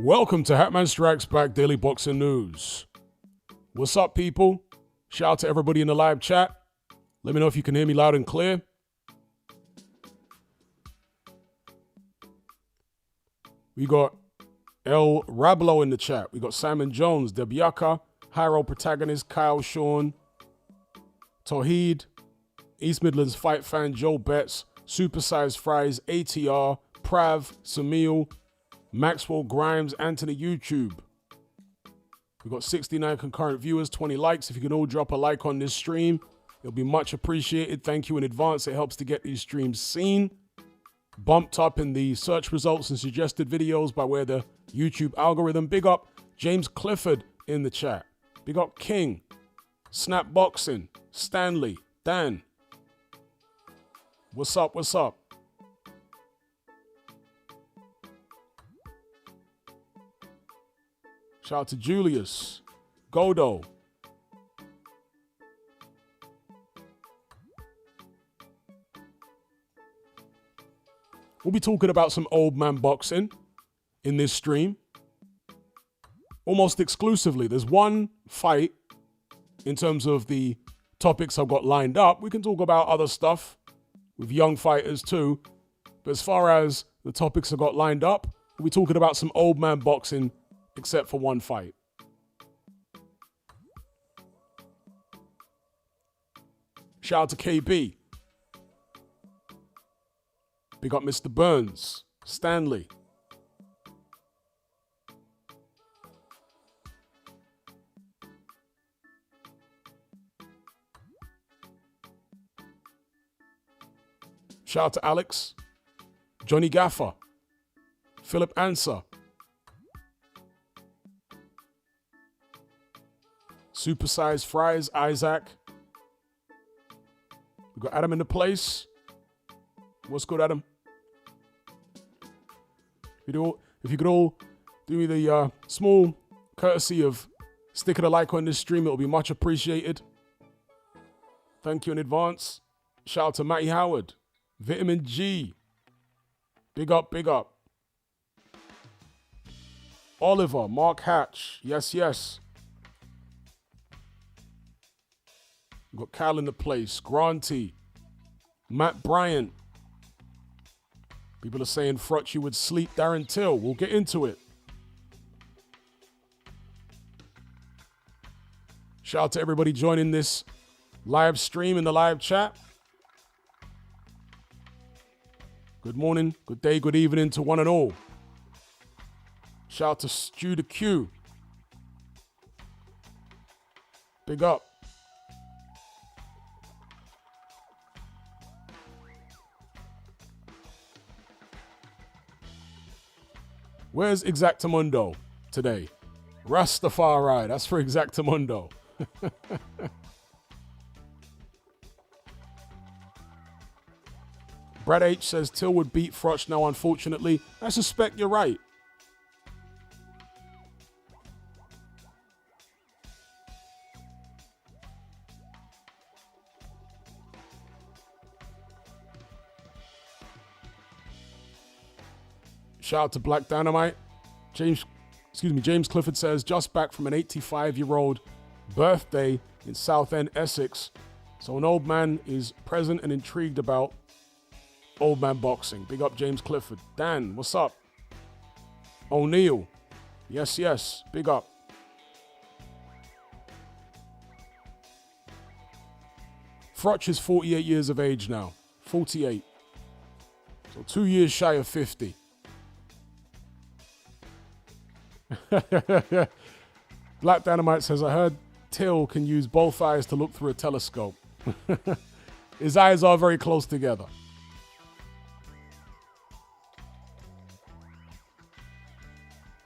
Welcome to Hatman Strikes Back Daily Boxing News. What's up, people? Shout out to everybody in the live chat. Let me know if you can hear me loud and clear. We got El Rablo in the chat. We got Simon Jones, Debiaka, Hyro Protagonist, Kyle Sean, Tawheed, East Midlands Fight Fan, Joe Betts, Supersized Fries, ATR, Prav, Samil, Maxwell Grimes, Anthony YouTube. We've got 69 concurrent viewers, 20 likes. If you can all drop a like on this stream, it'll be much appreciated. Thank you in advance. It helps to get these streams seen, bumped up in the search results and suggested videos by way of the YouTube algorithm. Big up James Clifford in the chat. Big up King, Snap Boxing, Stanley, Dan. What's up? What's up? Shout out to Julius, Godo. We'll be talking about some old man boxing in this stream. Almost exclusively. There's one fight in terms of the topics I've got lined up. We can talk about other stuff with young fighters too. But as far as the topics I've got lined up, we'll be talking about some old man boxing except for one fight. Shout out to KB. Big up Mr. Burns, Stanley. Shout out to Alex, Johnny Gaffer, Philip Answer, Supersized Fries, Isaac. We got Adam in the place. What's good, Adam? If you could all do me the small courtesy of sticking a like on this stream, it'll be much appreciated. Thank you in advance. Shout out to Matty Howard, Vitamin G. Big up, big up. Oliver, Mark Hatch. Yes, yes. We've got Cal in the place, Granty, Matt Bryant. People are saying Froch, you would sleep Darren Till. We'll get into it. Shout out to everybody joining this live stream in the live chat. Good morning, good day, good evening to one and all. Shout out to Stu the Q. Big up. Where's Exactamundo today? Rastafari, that's for Exactamundo. Brad H says Till would beat Froch now, unfortunately. I suspect you're right. Shout out to Black Dynamite. James Clifford says, just back from an 85-year-old birthday in Southend, Essex. So an old man is present and intrigued about old man boxing. Big up James Clifford. Dan, what's up? O'Neill. Yes, yes. Big up. Froch is 48 years of age now. 48. So 2 years shy of 50. Black Dynamite says, I heard Till can use both eyes to look through a telescope. His eyes are very close together.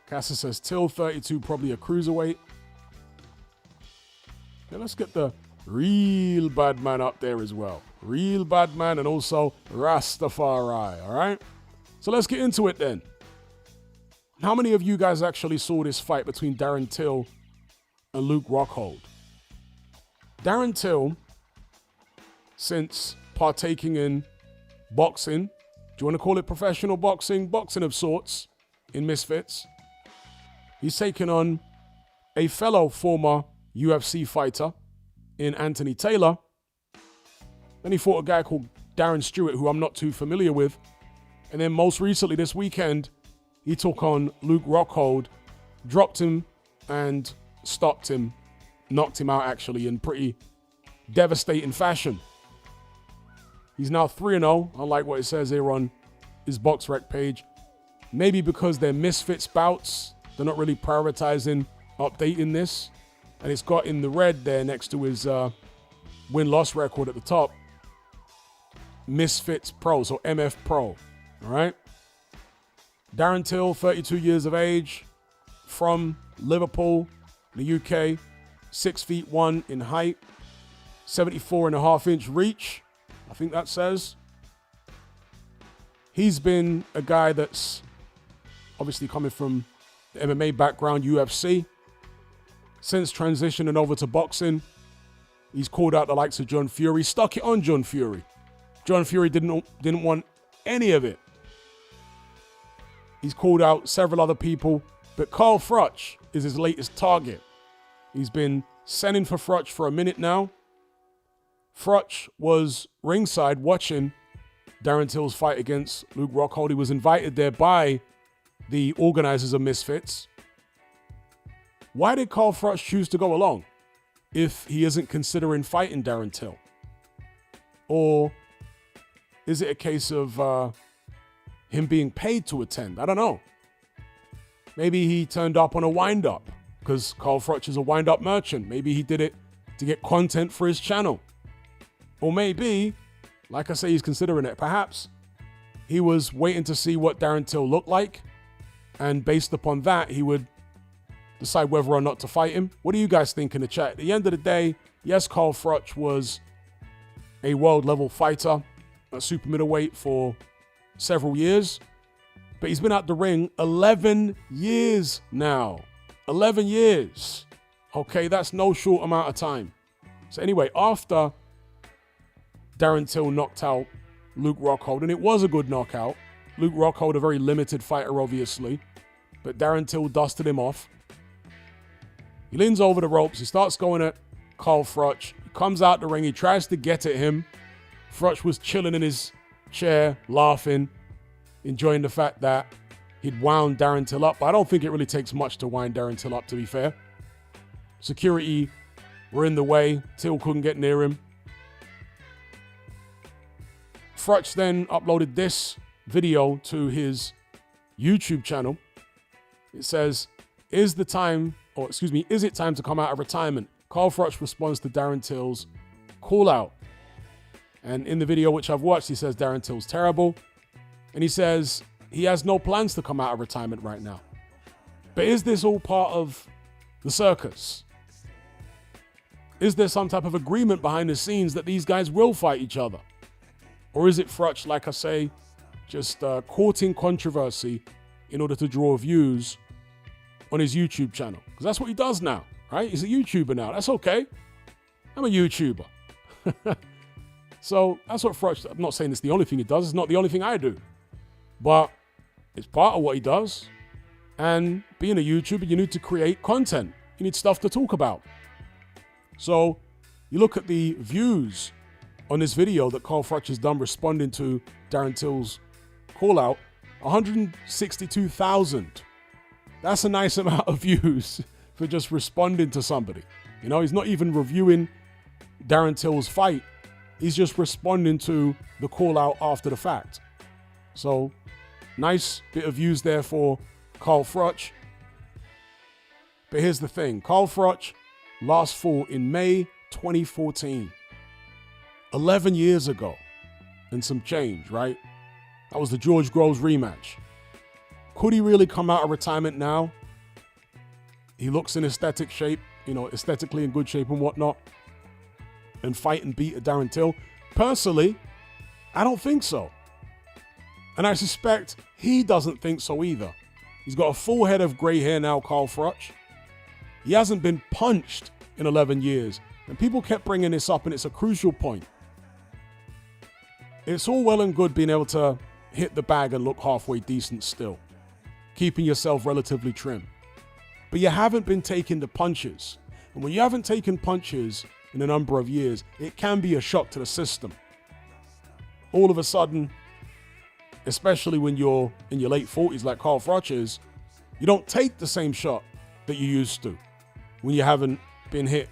Cassis says, Till 32, probably a cruiserweight. Okay, let's get the real bad man up there as well. Real bad man and also Rastafari, all right? So let's get into it then. How many of you guys actually saw this fight between Darren Till and Luke Rockhold? Darren Till, since partaking in boxing, do you want to call it professional boxing? Boxing of sorts in Misfits. He's taking on a fellow former UFC fighter in Anthony Taylor. Then he fought a guy called Darren Stewart, who I'm not too familiar with. And then most recently this weekend, he took on Luke Rockhold, dropped him and stopped him, knocked him out actually in pretty devastating fashion. He's now 3-0, unlike what it says here on his BoxRec page. Maybe because they're Misfits bouts, they're not really prioritizing updating this. And it's got in the red there next to his win-loss record at the top. Misfits Pro, so MF Pro, all right? Darren Till, 32 years of age, from Liverpool, the UK, 6'1" in height, 74.5-inch reach, I think that says. He's been a guy that's obviously coming from the MMA background, UFC. Since transitioning over to boxing, he's called out the likes of John Fury, stuck it on John Fury. John Fury didn't want any of it. He's called out several other people, but Carl Froch is his latest target. He's been sending for Froch for a minute now. Froch was ringside watching Darren Till's fight against Luke Rockhold. He was invited there by the organizers of Misfits. Why did Carl Froch choose to go along if he isn't considering fighting Darren Till? Or is it a case of him being paid to attend? I don't know. Maybe he turned up on a wind-up because Carl Froch is a wind-up merchant. Maybe he did it to get content for his channel. Or maybe, like I say, he's considering it. Perhaps he was waiting to see what Darren Till looked like, and based upon that, he would decide whether or not to fight him. What do you guys think in the chat? At the end of the day, yes, Carl Froch was a world-level fighter at super middleweight for several years, but he's been out the ring 11 years now. 11 years. Okay, that's no short amount of time. So anyway, after Darren Till knocked out Luke Rockhold, and it was a good knockout. Luke Rockhold, a very limited fighter, obviously, but Darren Till dusted him off. He leans over the ropes. He starts going at Carl Froch. He comes out the ring. He tries to get at him. Froch was chilling in his chair, laughing, enjoying the fact that he'd wound Darren Till up. But I don't think it really takes much to wind Darren Till up, to be fair. Security were in the way. Till couldn't get near him. Froch then uploaded this video to his YouTube channel. It says, is it time to come out of retirement? Carl Froch responds to Darren Till's call out. And in the video which I've watched, he says Darren Till's terrible. And he says he has no plans to come out of retirement right now. But is this all part of the circus? Is there some type of agreement behind the scenes that these guys will fight each other? Or is it Froch, like I say, just courting controversy in order to draw views on his YouTube channel? Because that's what he does now, right? He's a YouTuber now. That's okay. I'm a YouTuber. So that's what Froch, I'm not saying it's the only thing he does. It's not the only thing I do. But it's part of what he does. And being a YouTuber, you need to create content. You need stuff to talk about. So you look at the views on this video that Carl Froch has done responding to Darren Till's call out, 162,000. That's a nice amount of views for just responding to somebody. You know, he's not even reviewing Darren Till's fight. He's just responding to the call out after the fact. So nice bit of views there for Carl Froch. But here's the thing. Carl Froch last fought in May 2014. 11 years ago and some change, right? That was the George Groves rematch. Could he really come out of retirement now? He looks in aesthetic shape, you know, aesthetically in good shape and whatnot, and fight and beat a Darren Till. Personally, I don't think so. And I suspect he doesn't think so either. He's got a full head of gray hair now, Carl Froch. He hasn't been punched in 11 years. And people kept bringing this up, and it's a crucial point. It's all well and good being able to hit the bag and look halfway decent still, keeping yourself relatively trim. but you haven't been taking the punches. And when you haven't taken punches in a number of years, it can be a shock to the system. All of a sudden, especially when you're in your late 40s like Carl Froch is, you don't take the same shot that you used to when you haven't been hit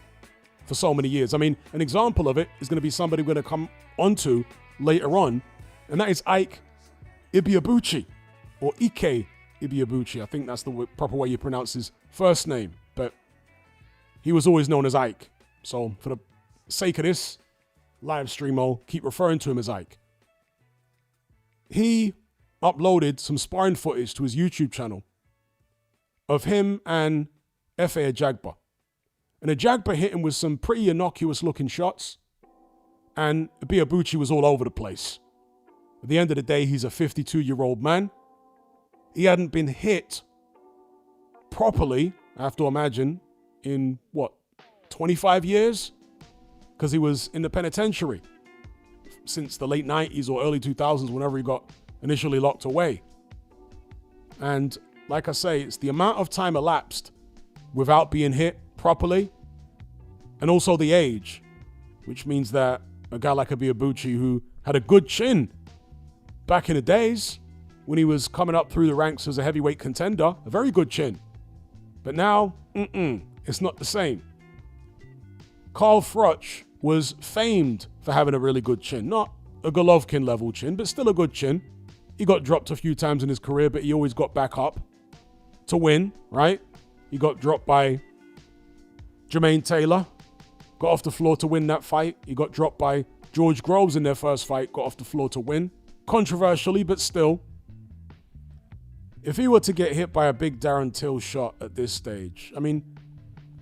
for so many years. I mean, an example of it is going to be somebody we're going to come onto later on, and that is Ike Ibeabuchi, or Ike Ibeabuchi. I think that's the proper way you pronounce his first name, but he was always known as Ike. So for the sake of this live stream, I'll keep referring to him as Ike. He uploaded some sparring footage to his YouTube channel of him and Ike Ibeabuchi. And Ibeabuchi hit him with some pretty innocuous looking shots, and Ibeabuchi was all over the place. At the end of the day, he's a 52-year-old man. He hadn't been hit properly, I have to imagine, in 25 years? Because he was in the penitentiary since the late 90s or early 2000s, whenever he got initially locked away. And like I say, it's the amount of time elapsed without being hit properly, and also the age, which means that a guy like Ibeabuchi, who had a good chin back in the days when he was coming up through the ranks as a heavyweight contender, a very good chin, but now, it's not the same. Carl Froch was famed for having a really good chin. Not a Golovkin level chin, but still a good chin. He got dropped a few times in his career, but he always got back up to win, right? He got dropped by Jermaine Taylor, got off the floor to win that fight. He got dropped by George Groves in their first fight, got off the floor to win. Controversially, but still. If he were to get hit by a big Darren Till shot at this stage, I mean,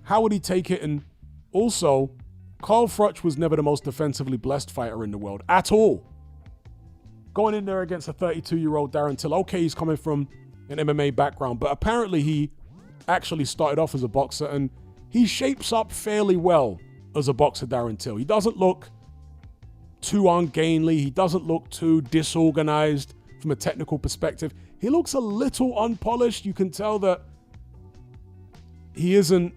how would he take it? And also, Carl Froch was never the most defensively blessed fighter in the world at all. Going in there against a 32-year-old Darren Till, okay, he's coming from an MMA background, but apparently he actually started off as a boxer, and he shapes up fairly well as a boxer, Darren Till. He doesn't look too ungainly. He doesn't look too disorganized from a technical perspective. He looks a little unpolished. You can tell that he isn't,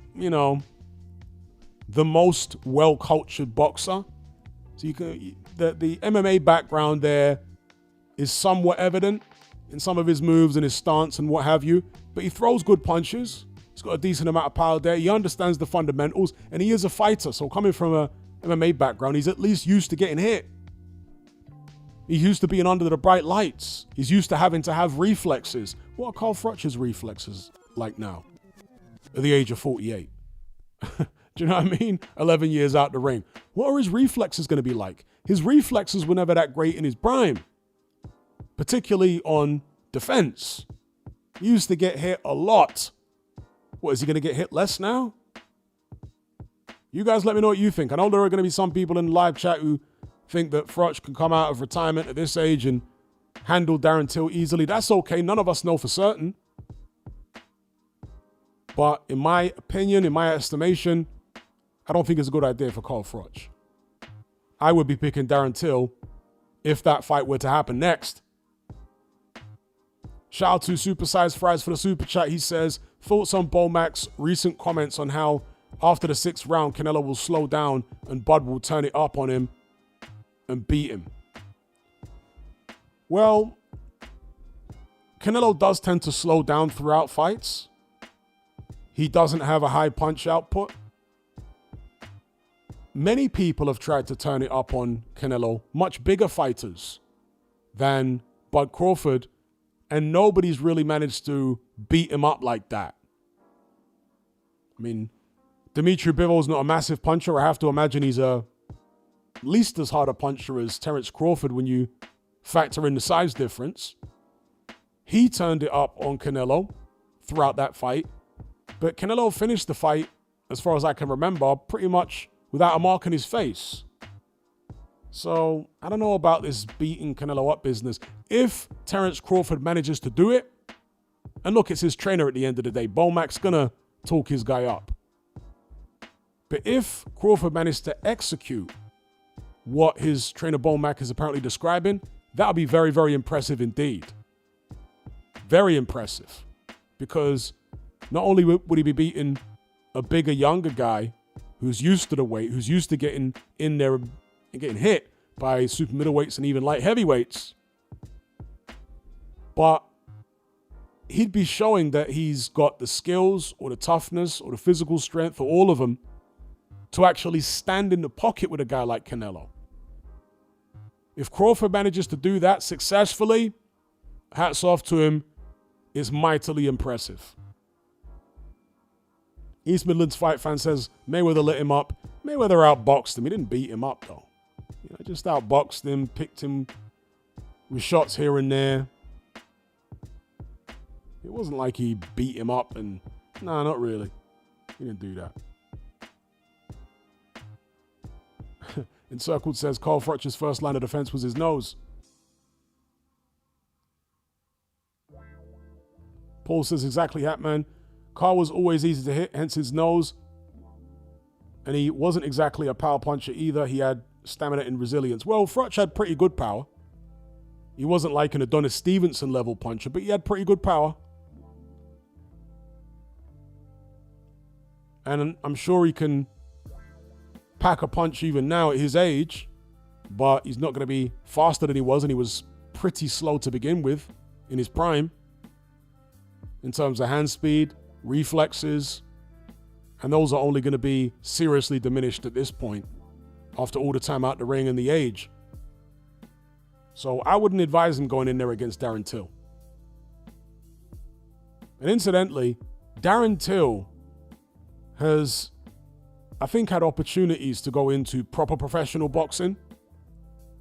the most well-cultured boxer. So you can, the MMA background there is somewhat evident in some of his moves and his stance and what have you, but he throws good punches. He's got a decent amount of power there. He understands the fundamentals, and he is a fighter. So coming from a MMA background, he's at least used to getting hit. He's used to being under the bright lights. He's used to having to have reflexes. What are Carl Froch's reflexes like now at the age of 48? Do you know what I mean? 11 years out the ring. What are his reflexes going to be like? His reflexes were never that great in his prime, particularly on defense. He used to get hit a lot. What, is he going to get hit less now? You guys let me know what you think. I know there are going to be some people in the live chat who think that Froch can come out of retirement at this age and handle Darren Till easily. That's okay. None of us know for certain. But in my opinion, in my estimation, I don't think it's a good idea for Carl Froch. I would be picking Darren Till if that fight were to happen next. Shout out to Supersized Fries for the super chat. He says, thoughts on Bomac's recent comments on how after the 6th round, Canelo will slow down and Bud will turn it up on him and beat him. Well, Canelo does tend to slow down throughout fights. He doesn't have a high punch output. Many people have tried to turn it up on Canelo, much bigger fighters than Bud Crawford, and nobody's really managed to beat him up like that. I mean, Dimitri Bivol not a massive puncher. I have to imagine he's at least as hard a puncher as Terence Crawford when you factor in the size difference. He turned it up on Canelo throughout that fight, but Canelo finished the fight, as far as I can remember, pretty much without a mark on his face. So I don't know about this beating Canelo up business. If Terence Crawford manages to do it, and look, it's his trainer at the end of the day, Bomac's gonna talk his guy up. But if Crawford managed to execute what his trainer Bomac is apparently describing, that'll be very, very impressive indeed. Very impressive. Because Not only would he be beating a bigger, younger guy who's used to the weight, who's used to getting in there and getting hit by super middleweights and even light heavyweights, but he'd be showing that he's got the skills or the toughness or the physical strength or all of them to actually stand in the pocket with a guy like Canelo. If Crawford manages to do that successfully, hats off to him. It's mightily impressive. East Midlands Fight Fan says Mayweather lit him up. Mayweather outboxed him. He didn't beat him up, though. Just outboxed him, picked him with shots here and there. It wasn't like he beat him up and... Nah, not really. He didn't do that. Encircled says Carl Froch's first line of defense was his nose. Paul says exactly, Hatman. Carl was always easy to hit, hence his nose. And he wasn't exactly a power puncher either. He had stamina and resilience. Well, Froch had pretty good power. He wasn't like an Adonis Stevenson level puncher, but he had pretty good power. And I'm sure he can pack a punch even now at his age, but he's not going to be faster than he was, and he was pretty slow to begin with in his prime in terms of hand speed, reflexes, and those are only going to be seriously diminished at this point after all the time out the ring and the age. So I wouldn't advise him going in there against Darren Till. And incidentally, Darren Till has, I think, had opportunities to go into proper professional boxing.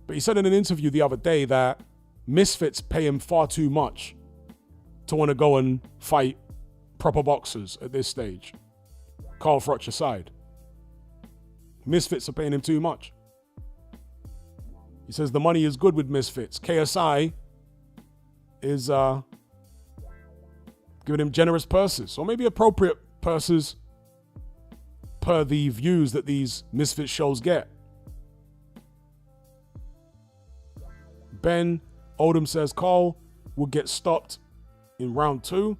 But he said in an interview the other day that Misfits pay him far too much to want to go and fight proper boxers at this stage. Carl Froch aside. Misfits are paying him too much. He says the money is good with Misfits. KSI is giving him generous purses, or maybe appropriate purses per the views that these Misfits shows get. Ben Oldham says Carl will get stopped in round 2,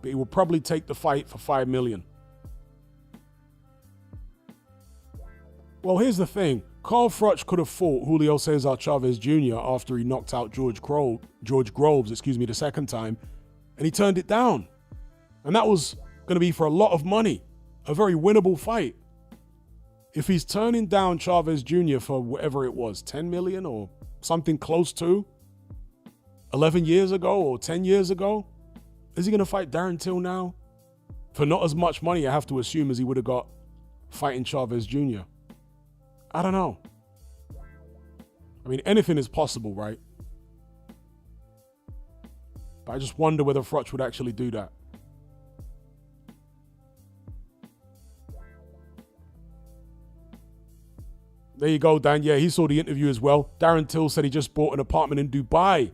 but he will probably take the fight for $5 million. Well, here's the thing. Carl Froch could have fought Julio Cesar Chavez Jr. after he knocked out George Groves, the second time, and he turned it down. And that was going to be for a lot of money, a very winnable fight. If he's turning down Chavez Jr. for whatever it was, 10 million or something close to 11 years ago or 10 years ago, is he going to fight Darren Till now? For not as much money, I have to assume, as he would have got fighting Chavez Jr. I don't know. I mean, anything is possible, right? But I just wonder whether Froch would actually do that. There you go, Dan. Yeah, he saw the interview as well. Darren Till said he just bought an apartment in Dubai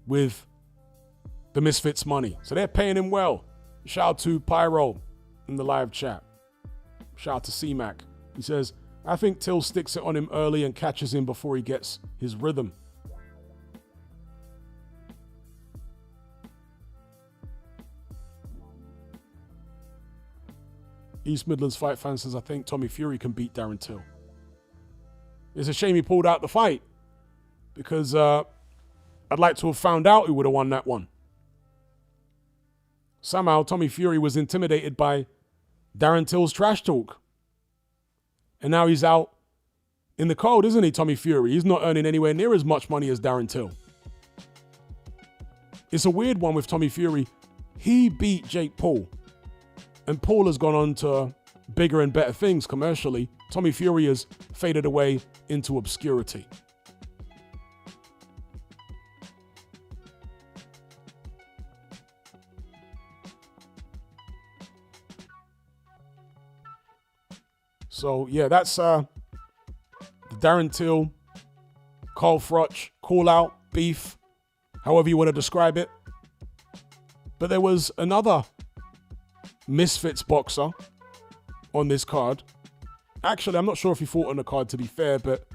with the Misfits money. So they're paying him well. Shout out to Pyro in the live chat. Shout out to C-Mac. He says, I think Till sticks it on him early and catches him before he gets his rhythm. East Midlands Fight Fan says, I think Tommy Fury can beat Darren Till. It's a shame he pulled out the fight, because I'd like to have found out who would have won that one. Somehow, Tommy Fury was intimidated by Darren Till's trash talk. And now he's out in the cold, isn't he, Tommy Fury? He's not earning anywhere near as much money as Darren Till. It's a weird one with Tommy Fury. He beat Jake Paul, and Paul has gone on to bigger and better things commercially. Tommy Fury has faded away into obscurity. So, yeah, that's the Darren Till, Carl Froch, call out, beef, however you want to describe it. But there was another Misfits boxer on this card. Actually, I'm not sure if he fought on the card, to be fair, but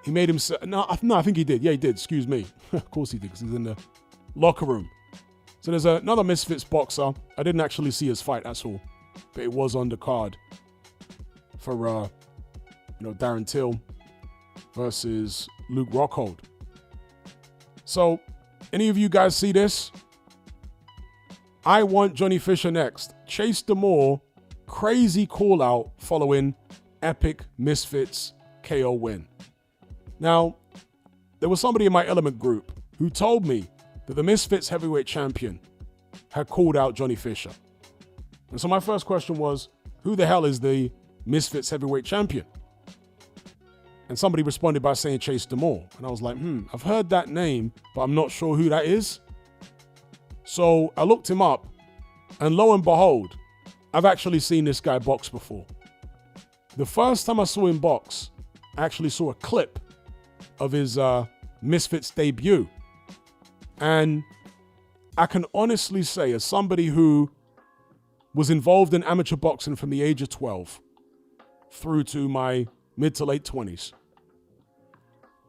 he made himself... No, I think he did. Yeah, he did. Excuse me. Of course he did, because he's in the locker room. So there's another Misfits boxer. I didn't actually see his fight, that's all. But it was on the card for, Darren Till versus Luke Rockhold. So, any of you guys see this? I want Johnny Fisher next. Chase DeMoor, crazy call out following epic Misfits KO win. Now, there was somebody in my Element group who told me that the Misfits heavyweight champion had called out Johnny Fisher. And so my first question was, who the hell is the Misfits heavyweight champion? And somebody responded by saying Chase DeMoor. And I was like, I've heard that name, but I'm not sure who that is. So I looked him up, and lo and behold, I've actually seen this guy box before. The first time I saw him box, I actually saw a clip of his Misfits debut. And I can honestly say, as somebody who was involved in amateur boxing from the age of 12 through to my mid to late 20s,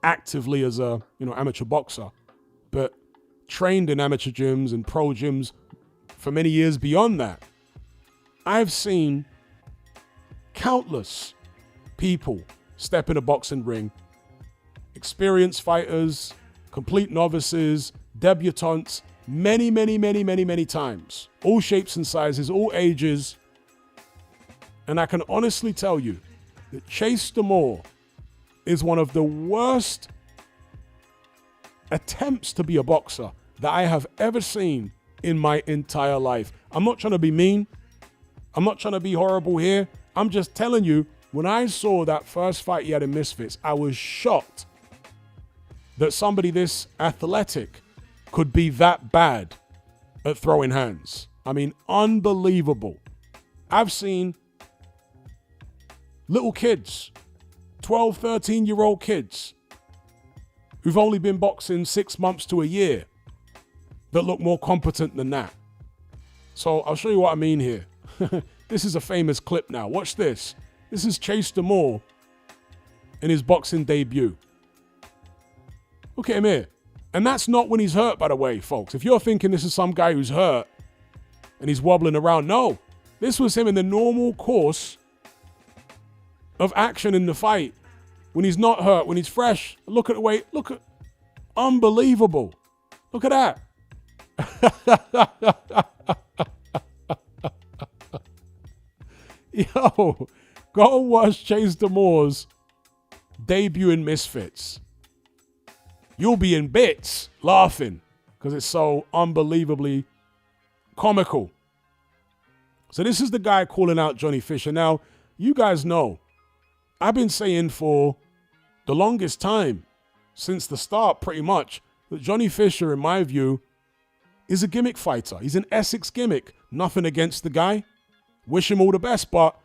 actively as a amateur boxer, but trained in amateur gyms and pro gyms for many years beyond that, I've seen countless people step in a boxing ring, experienced fighters, complete novices, debutantes, many times, all shapes and sizes, all ages. And I can honestly tell you that Chase DeMoor is one of the worst attempts to be a boxer that I have ever seen in my entire life. I'm not trying to be mean. I'm not trying to be horrible here. I'm just telling you, when I saw that first fight he had in Misfits, I was shocked that somebody this athletic could be that bad at throwing hands. I mean, unbelievable. I've seen little kids, 12, 13-year-old kids who've only been boxing 6 months to a year that look more competent than that. So I'll show you what I mean here. This is a famous clip now. Watch this. This is Chase DeMoor in his boxing debut. Look at him here. And that's not when he's hurt, by the way, folks. If you're thinking this is some guy who's hurt and he's wobbling around, no. This was him in the normal course of action in the fight. When he's not hurt, when he's fresh. Look at the way, look at, unbelievable. Look at that. Yo, go watch Chase DeMoor's debut in Misfits. You'll be in bits laughing because it's so unbelievably comical. So this is the guy calling out Johnny Fisher. Now, you guys know, I've been saying for the longest time, since the start pretty much, that Johnny Fisher, in my view, is a gimmick fighter. He's an Essex gimmick. Nothing against the guy. Wish him all the best, but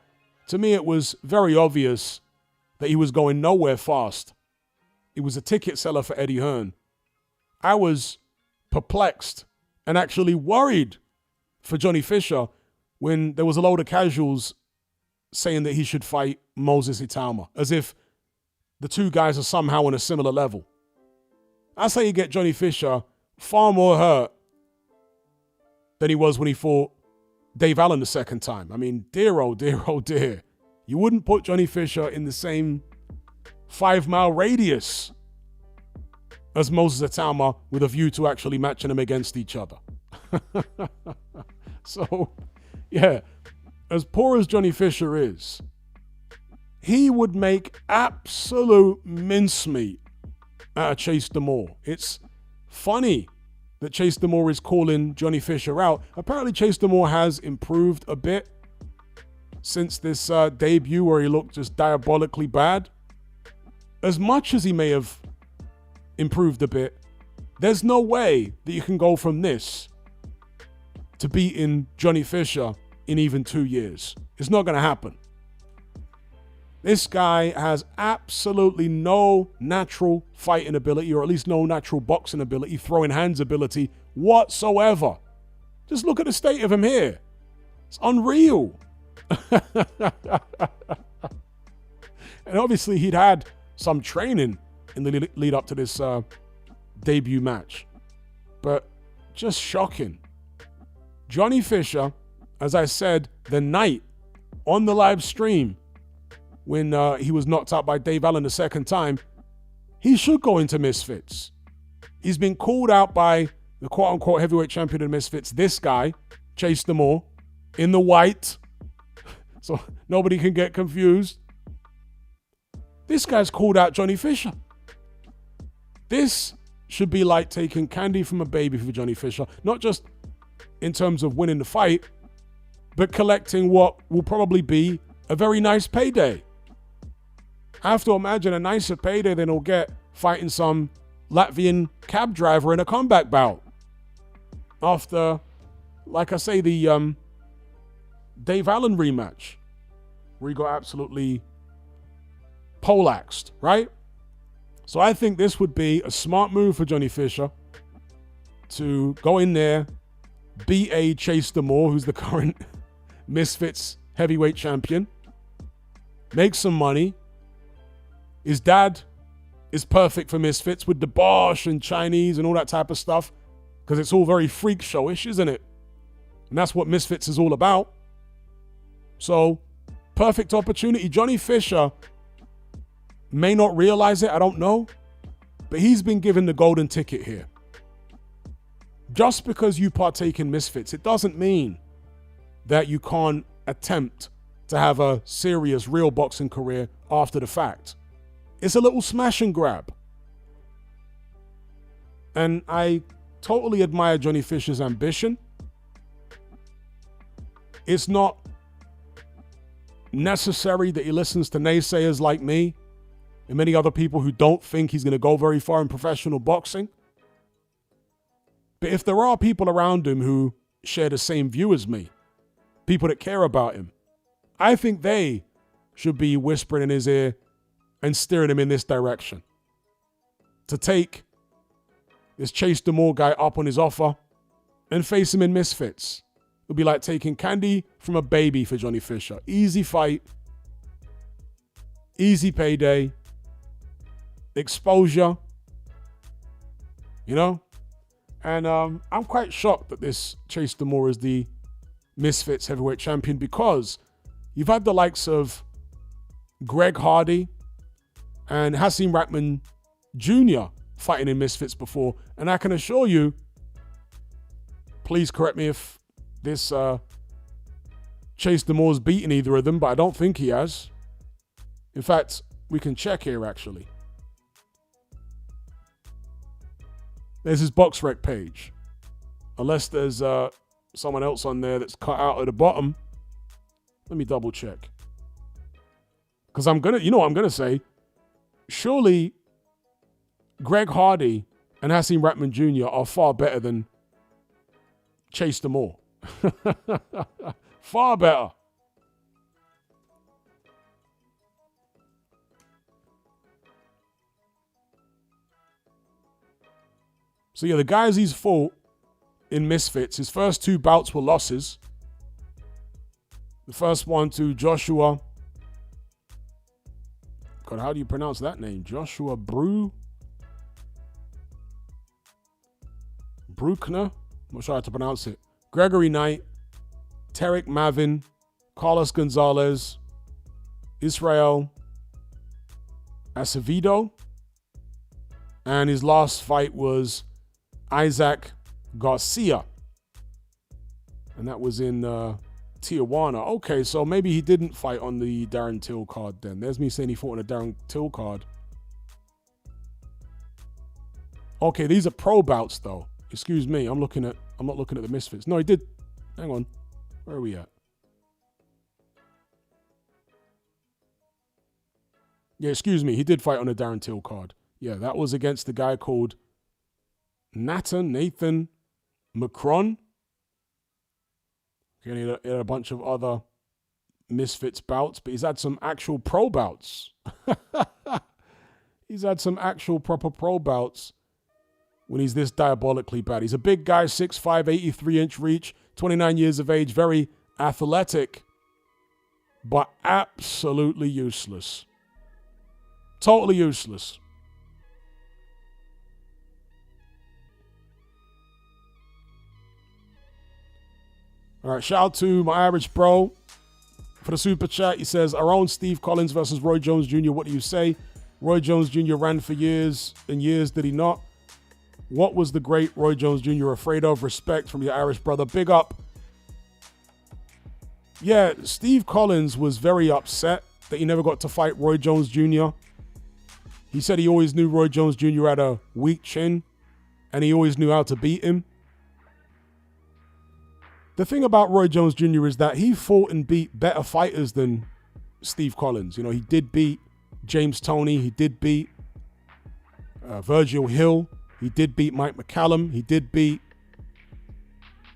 to me it was very obvious that he was going nowhere fast. He was a ticket seller for Eddie Hearn. I was perplexed and actually worried for Johnny Fisher when there was a load of casuals saying that he should fight Moses Itauma, as if the two guys are somehow on a similar level. That's how you get Johnny Fisher far more hurt than he was when he fought Dave Allen the second time. I mean, dear, oh dear. You wouldn't put Johnny Fisher in the same 5-mile radius as Moses Itauma with a view to actually matching them against each other. So, yeah, as poor as Johnny Fisher is, he would make absolute mincemeat out of Chase DeMoor. It's funny that Chase DeMoor is calling Johnny Fisher out. Apparently Chase DeMoor has improved a bit since this debut where he looked just diabolically bad. As much as he may have improved a bit, there's no way that you can go from this to beating Johnny Fisher in even 2 years. It's not going to happen. This guy has absolutely no natural fighting ability, or at least no natural boxing ability, throwing hands ability whatsoever. Just look at the state of him here. It's unreal. And obviously he'd had some training in the lead up to this debut match. But just shocking. Johnny Fisher, as I said, the night on the live stream when he was knocked out by Dave Allen the second time, he should go into Misfits. He's been called out by the quote-unquote heavyweight champion of Misfits, this guy, Chase DeMoor, in the white, so nobody can get confused. This guy's called out Johnny Fisher. This should be like taking candy from a baby for Johnny Fisher, not just in terms of winning the fight, but collecting what will probably be a very nice payday. I have to imagine a nicer payday than he'll get fighting some Latvian cab driver in a comeback bout. After, like I say, the Dave Allen rematch, where he got absolutely poleaxed, right? So I think this would be a smart move for Johnny Fisher to go in there, beat a Chase DeMoor, who's the current Misfits heavyweight champion, make some money. His dad is perfect for Misfits with the Bosch and Chinese and all that type of stuff, because it's all very freak showish, isn't it? And that's what Misfits is all about. So, perfect opportunity. Johnny Fisher may not realize it, I don't know, but he's been given the golden ticket here. Just because you partake in Misfits, it doesn't mean that you can't attempt to have a serious, real boxing career after the fact. It's a little smash and grab. And I totally admire Johnny Fisher's ambition. It's not necessary that he listens to naysayers like me and many other people who don't think he's going to go very far in professional boxing. But if there are people around him who share the same view as me, people that care about him, I think they should be whispering in his ear and steering him in this direction. To take this Chase DeMoor guy up on his offer and face him in Misfits. It'll be like taking candy from a baby for Johnny Fisher. Easy fight, easy payday, exposure, you know? And I'm quite shocked that this Chase DeMoor is the Misfits heavyweight champion, because you've had the likes of Greg Hardy and Hasim Rahman Jr. fighting in Misfits before. And I can assure you, please correct me if this Chase DeMoor's beaten either of them, but I don't think he has. In fact, we can check here actually. There's his BoxRec page. Unless there's someone else on there that's cut out at the bottom. Let me double check. Because I'm going to, you know what I'm going to say? Surely Greg Hardy and Hasim Rahman Jr. are far better than Chase DeMoor. Far better. So yeah, the guys he's fought in Misfits, his first two bouts were losses. The first one to Joshua. God, how do you pronounce that name? Joshua Bruckner? I'm not sure how to pronounce it. Gregory Knight, Tarek Mavin, Carlos Gonzalez, Israel Acevedo. And his last fight was Isaac Garcia. And that was in Tijuana. Okay, so maybe he didn't fight on the Darren Till card then. There's me saying he fought on a Darren Till card. Okay, these are pro bouts though. Excuse me, I'm not looking at the Misfits. No, he did. Hang on. Where are we at? Yeah, excuse me. He did fight on a Darren Till card. Yeah, that was against the guy called Nathan Macron. He had a bunch of other Misfits bouts, but he's had some actual pro bouts. He's had some actual proper pro bouts when he's this diabolically bad. He's a big guy, 6'5", 83-inch reach, 29 years of age, very athletic, but absolutely useless. Totally useless. All right, shout out to my Irish bro for the super chat. He says, our own Steve Collins versus Roy Jones Jr. What do you say? Roy Jones Jr. ran for years and years, did he not? What was the great Roy Jones Jr. afraid of? Respect from your Irish brother. Big up. Yeah, Steve Collins was very upset that he never got to fight Roy Jones Jr. He said he always knew Roy Jones Jr. had a weak chin and he always knew how to beat him. The thing about Roy Jones Jr. is that he fought and beat better fighters than Steve Collins. You know, he did beat James Toney. He did beat Virgil Hill. He did beat Mike McCallum. He did beat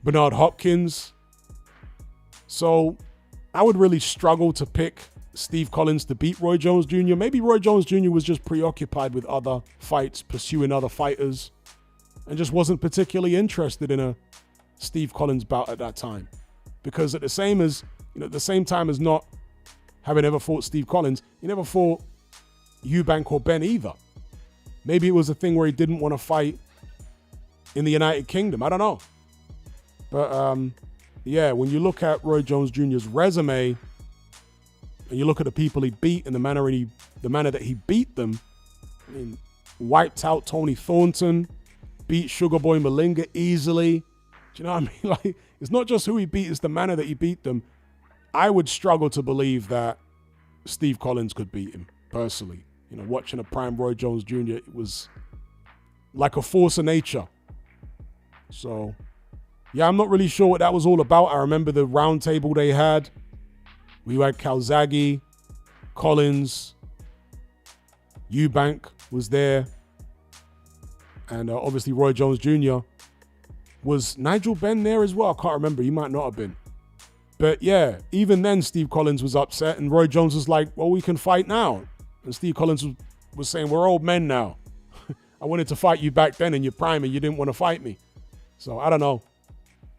Bernard Hopkins. So I would really struggle to pick Steve Collins to beat Roy Jones Jr. Maybe Roy Jones Jr. was just preoccupied with other fights, pursuing other fighters, and just wasn't particularly interested in a Steve Collins bout at that time. Because at the same time as not having ever fought Steve Collins, he never fought Eubank or Ben either. Maybe it was a thing where he didn't want to fight in the United Kingdom. I don't know. But yeah, when you look at Roy Jones Jr.'s resume and you look at the people he beat and the manner that he beat them, I mean, wiped out Tony Thornton, beat Sugar Boy Malinga easily. Do you know what I mean? Like, it's not just who he beat, it's the manner that he beat them. I would struggle to believe that Steve Collins could beat him, personally. You know, watching a prime Roy Jones Jr., it was like a force of nature. So, yeah, I'm not really sure what that was all about. I remember the round table they had. We had Calzaghe, Collins, Eubank was there. And obviously Roy Jones Jr. Was Nigel Benn there as well? I can't remember. He might not have been. But yeah, even then Steve Collins was upset and Roy Jones was like, well, we can fight now. And Steve Collins was saying, we're old men now. I wanted to fight you back then in your prime and you didn't want to fight me. So I don't know.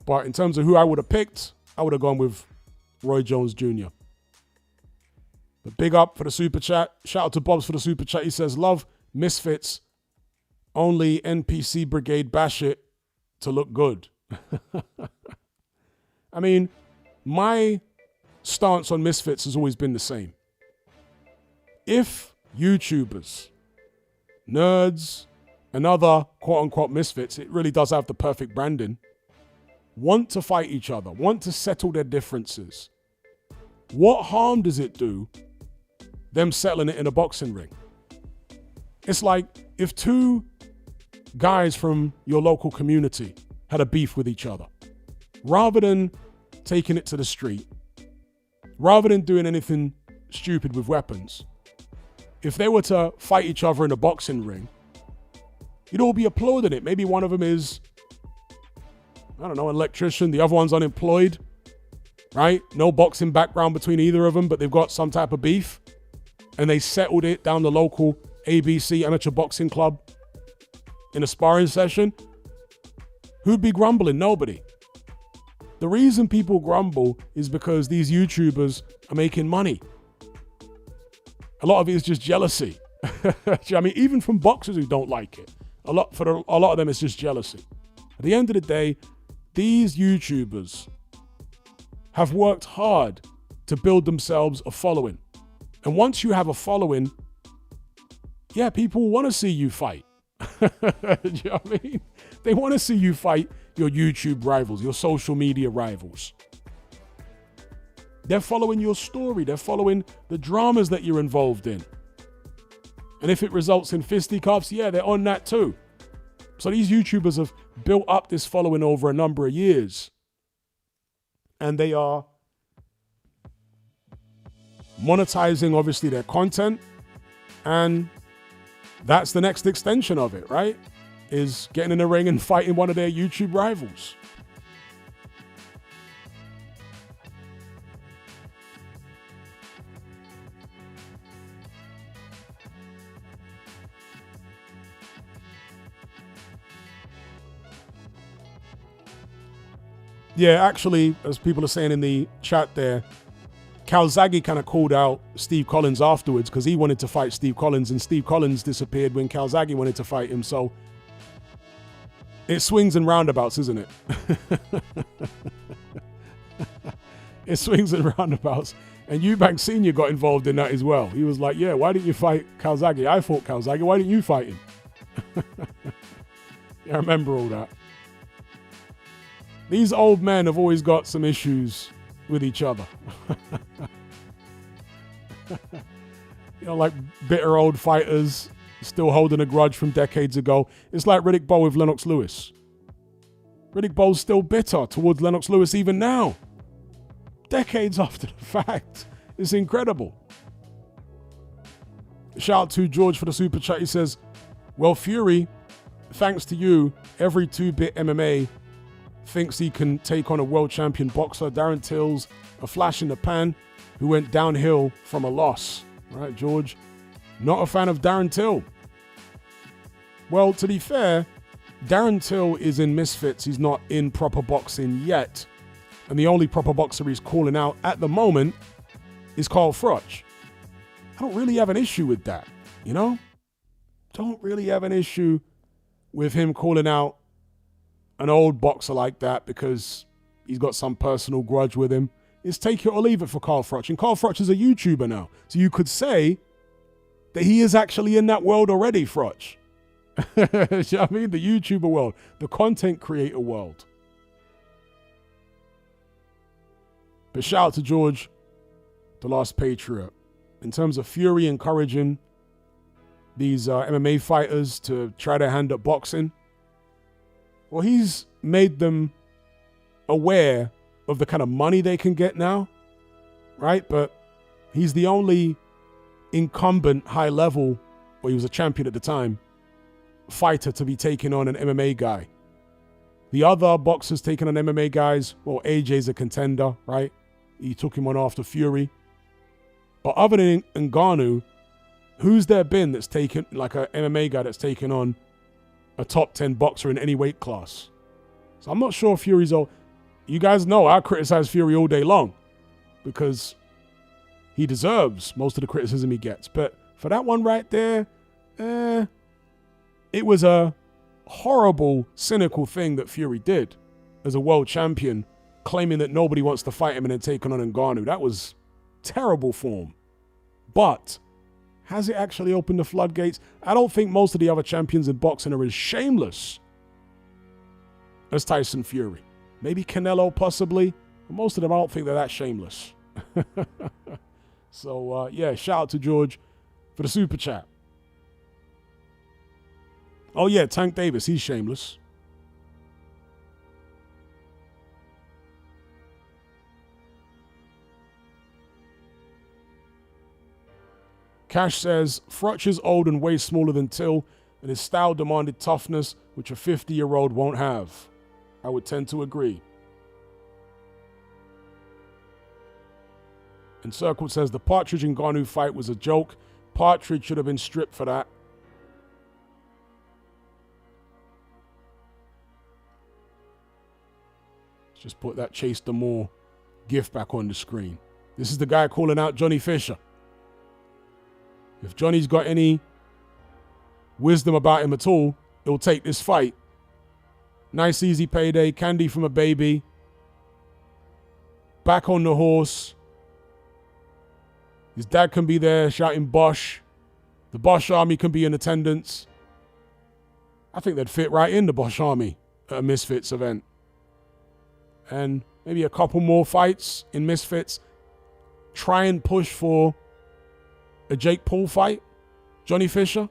But in terms of who I would have picked, I would have gone with Roy Jones Jr. But big up for the super chat. Shout out to Bobs for the super chat. He says, love Misfits. Only NPC Brigade bash it to look good. I mean, my stance on Misfits has always been the same. If YouTubers, nerds, and other quote-unquote misfits, it really does have the perfect branding, want to fight each other, want to settle their differences, what harm does it do them settling it in a boxing ring? It's like if two guys from your local community had a beef with each other, rather than taking it to the street, rather than doing anything stupid with weapons, if they were to fight each other in a boxing ring, you'd all be applauding it. Maybe one of them is, I don't know, an electrician, the other one's unemployed, right? No boxing background between either of them, but they've got some type of beef, and they settled it down the local ABC amateur boxing club in a sparring session. Who'd be grumbling? Nobody. The reason people grumble is because these YouTubers are making money. A lot of it is just jealousy. I mean, even from boxers who don't like it. A lot of them, it's just jealousy. At the end of the day, these YouTubers have worked hard to build themselves a following. And once you have a following, yeah, people want to see you fight. Do you know what I mean? They want to see you fight your YouTube rivals, your social media rivals. They're following your story. They're following the dramas that you're involved in. And if it results in fisticuffs, yeah, they're on that too. So these YouTubers have built up this following over a number of years. And they are monetizing, obviously, their content. And that's the next extension of it, right? Is getting in the ring and fighting one of their YouTube rivals. Yeah, actually, as people are saying in the chat there, Calzaghe kind of called out Steve Collins afterwards because he wanted to fight Steve Collins and Steve Collins disappeared when Calzaghe wanted to fight him. So it swings and roundabouts, isn't it? It swings and roundabouts. And Eubank Sr. got involved in that as well. He was like, yeah, why didn't you fight Calzaghe? I fought Calzaghe. Why didn't you fight him? Yeah, I remember all that. These old men have always got some issues with each other. You know, like bitter old fighters still holding a grudge from decades ago. It's like Riddick Bowe with Lennox Lewis. Riddick Bowe's still bitter towards Lennox Lewis even now. Decades after the fact. It's incredible. Shout out to George for the super chat. He says, well, Fury, thanks to you, every 2-bit MMA thinks he can take on a world champion boxer. Darren Till's a flash in the pan who went downhill from a loss. All right, George, not a fan of Darren Till. Well, to be fair, Darren Till is in Misfits. He's not in proper boxing yet. And the only proper boxer he's calling out at the moment is Carl Froch. I don't really have an issue with that, you know? Don't really have an issue with him calling out an old boxer like that because he's got some personal grudge with him. It's take it or leave it for Carl Froch. And Carl Froch is a YouTuber now. So you could say that he is actually in that world already, Froch. You know what I mean? The YouTuber world, the content creator world. But shout out to George, the last Patriot. In terms of Fury encouraging these MMA fighters to try their hand at boxing, well, he's made them aware of the kind of money they can get now, right? But he's the only incumbent high level, well, he was a champion at the time, fighter to be taking on an MMA guy. The other boxers taking on MMA guys, well, AJ's a contender, right? He took him on after Fury. But other than Ngannou, who's there been that's taken, like an MMA guy that's taken on a top 10 boxer in any weight class? So I'm not sure Fury's all. You guys know I criticize Fury all day long because he deserves most of the criticism he gets. But for that one right there, it was a horrible, cynical thing that Fury did as a world champion, claiming that nobody wants to fight him and then taking on Ngannou. That was terrible form. But has it actually opened the floodgates? I don't think most of the other champions in boxing are as shameless as Tyson Fury. Maybe Canelo, possibly. But most of them, I don't think they're that shameless. So, yeah, shout out to George for the super chat. Oh, yeah, Tank Davis, he's shameless. Cash says, Froch is old and way smaller than Till, and his style demanded toughness, which a 50-year-old won't have. I would tend to agree. And Circle says, the Partridge and Ngannou fight was a joke. Partridge should have been stripped for that. Let's just put that Chase DeMoor gif back on the screen. This is the guy calling out Johnny Fisher. If Johnny's got any wisdom about him at all, he'll take this fight. Nice, easy payday. Candy from a baby. Back on the horse. His dad can be there shouting Bosch. The Bosch army can be in attendance. I think they'd fit right in the Bosch army at a Misfits event. And maybe a couple more fights in Misfits. Try and push for a Jake Paul fight, Johnny Fisher,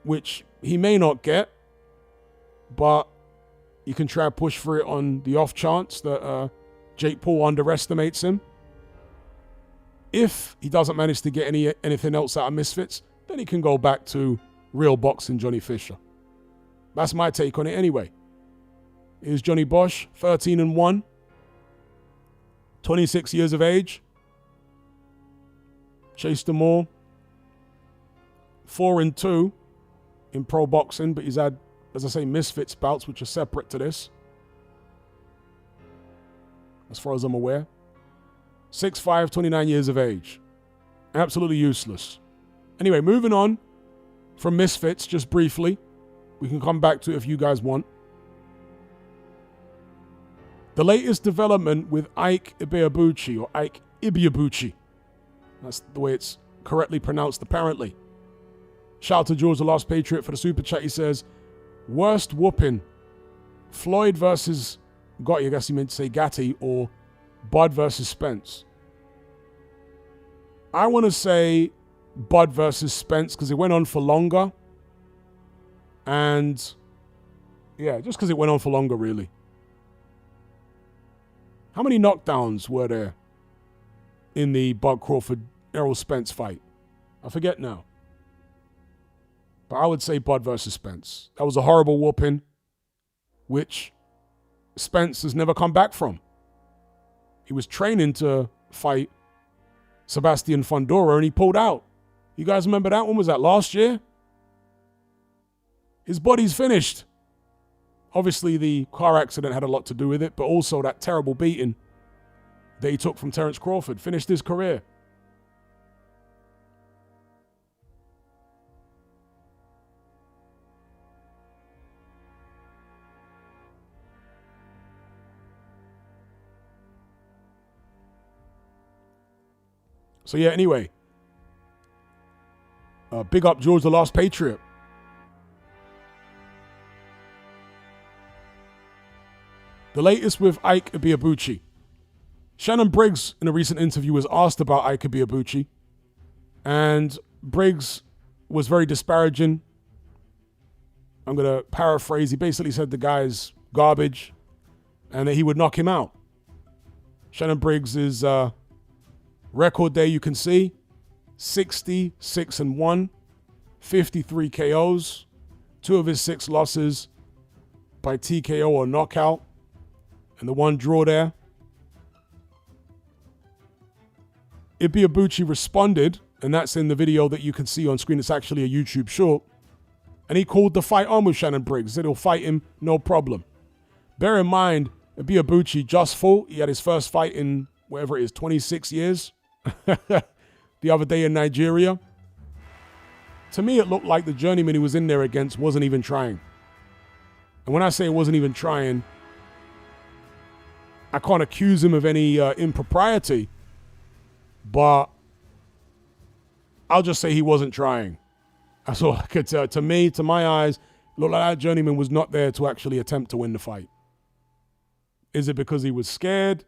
which he may not get, but you can try to push for it on the off chance that Jake Paul underestimates him. If he doesn't manage to get anything else out of Misfits, then he can go back to real boxing Johnny Fisher. That's my take on it anyway. Here's Johnny Bosch, 13-1, 26 years of age. Chase DeMoor, 4-2 in pro boxing, but he's had, as I say, Misfits bouts, which are separate to this, as far as I'm aware. 6'5", 29 years of age. Absolutely useless. Anyway, moving on from Misfits, just briefly. We can come back to it if you guys want. The latest development with Ike Ibeabuchi, or Ike Ibeabuchi. That's the way it's correctly pronounced, apparently. Shout out to George the Last Patriot for the super chat. He says, worst whooping, Floyd versus Gotti, I guess he meant to say Gatti, or Bud versus Spence. I want to say Bud versus Spence because it went on for longer. And yeah, just because it went on for longer, really. How many knockdowns were there in the Bud Crawford Errol Spence fight? I forget now. But I would say Bud versus Spence. That was a horrible whooping, which Spence has never come back from. He was training to fight Sebastian Fundora and he pulled out. You guys remember that one? Was that last year? His body's finished. Obviously, the car accident had a lot to do with it, but also that terrible beating that he took from Terence Crawford finished his career. So yeah, anyway. Big up George the Last Patriot. The latest with Ike Ibeabuchi. Shannon Briggs, in a recent interview, was asked about Ike Ibeabuchi. And Briggs was very disparaging. I'm going to paraphrase. He basically said the guy's garbage and that he would knock him out. Shannon Briggs' record there you can see. 66-1, 53 KOs. 2 of his 6 losses by TKO or knockout. And the 1 draw there. Ibeabuchi responded, and that's in the video that you can see on screen. It's actually a YouTube short. And he called the fight on with Shannon Briggs. Said he'll fight him, no problem. Bear in mind, Ibeabuchi just fought. He had his first fight in, whatever it is, 26 years. The other day in Nigeria. To me, it looked like the journeyman he was in there against wasn't even trying. And when I say wasn't even trying, I can't accuse him of any impropriety, but I'll just say he wasn't trying. That's all I could tell. To me, to my eyes, it looked like that journeyman was not there to actually attempt to win the fight. Is it because he was scared?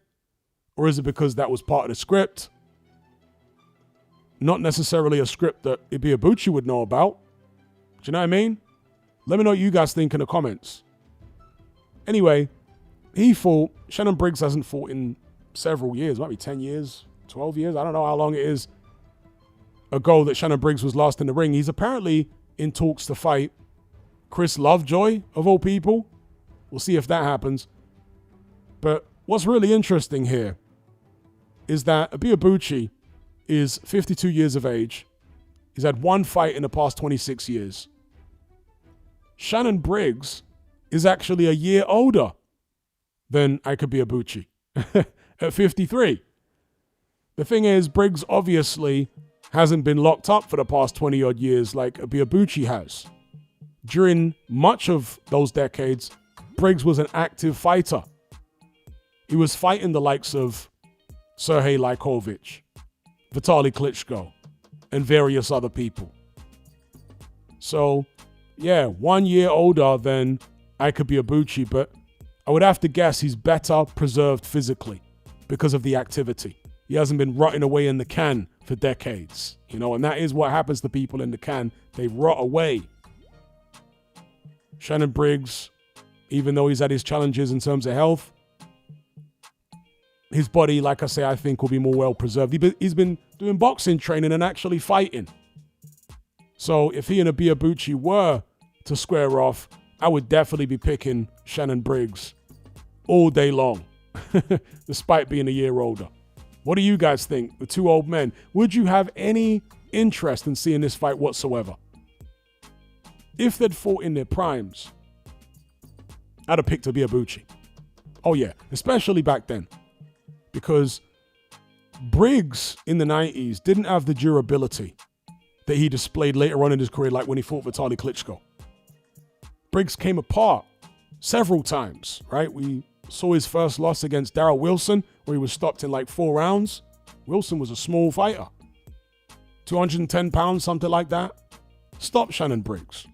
Or is it because that was part of the script? Not necessarily a script that Ibeabuchi would know about. Do you know what I mean? Let me know what you guys think in the comments. Anyway, he fought. Shannon Briggs hasn't fought in several years. Might be 10 years, 12 years. I don't know how long it is ago that Shannon Briggs was last in the ring. He's apparently in talks to fight Chris Lovejoy, of all people. We'll see if that happens. But what's really interesting here is that Ibeabuchi is 52 years of age. He's had 1 fight in the past 26 years. Shannon Briggs is actually a year older than Ike Ibeabuchi at 53. The thing is, Briggs obviously hasn't been locked up for the past 20-odd years like Ibeabuchi has. During much of those decades, Briggs was an active fighter. He was fighting the likes of Sergey Lykovich, Vitaly Klitschko, and various other people. So, yeah, 1 year older than Ike Ibeabuchi, but I would have to guess he's better preserved physically because of the activity. He hasn't been rotting away in the can for decades, you know, and that is what happens to people in the can. They rot away. Shannon Briggs, even though he's had his challenges in terms of health, his body, like I say, I think will be more well preserved. He's been doing boxing training and actually fighting. So if he and Ibeabuchi were to square off, I would definitely be picking Shannon Briggs all day long, despite being a year older. What do you guys think? The 2 old men. Would you have any interest in seeing this fight whatsoever? If they'd fought in their primes, I'd have picked Ibeabuchi. Oh yeah, especially back then. Because Briggs in the 90s didn't have the durability that he displayed later on in his career, like when he fought Vitaly Klitschko. Briggs came apart several times, right? We saw his first loss against Darren Wilson, where he was stopped in like 4 rounds. Wilson was a small fighter. 210 pounds, something like that. Stop Shannon Briggs.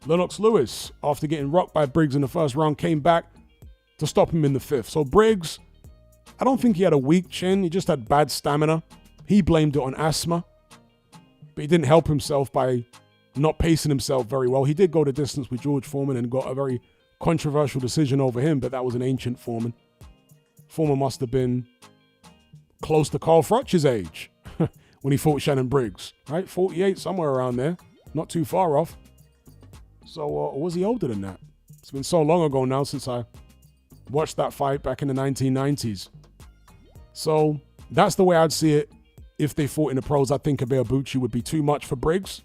Lennox Lewis, after getting rocked by Briggs in the first round, came back to stop him in the 5th. So Briggs, I don't think he had a weak chin. He just had bad stamina. He blamed it on asthma. But he didn't help himself by not pacing himself very well. He did go the distance with George Foreman and got a very controversial decision over him, but that was an ancient Foreman. Foreman must have been close to Carl Froch's age when he fought Shannon Briggs, right? 48, somewhere around there. Not too far off. So, or was he older than that? It's been so long ago now since I watched that fight back in the 1990s. So, that's the way I'd see it. If they fought in the pros, I think Ibeabuchi would be too much for Briggs.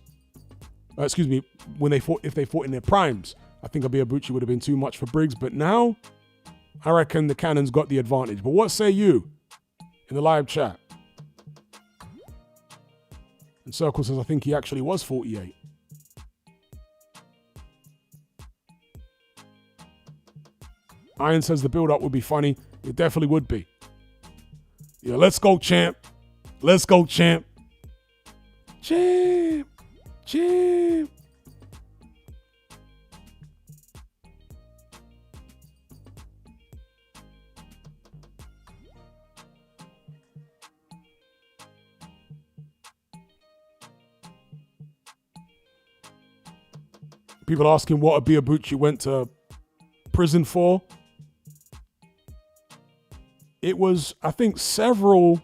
If they fought in their primes, I think Ibeabuchi would have been too much for Briggs. But now, I reckon the Cannon's got the advantage. But what say you in the live chat? And Circle says, I think he actually was 48. Iron says the build-up would be funny. It definitely would be. Yeah, let's go, champ. Let's go, champ. Champ. Champ. People asking what Ibeabuchi went to prison for. It was, I think, several.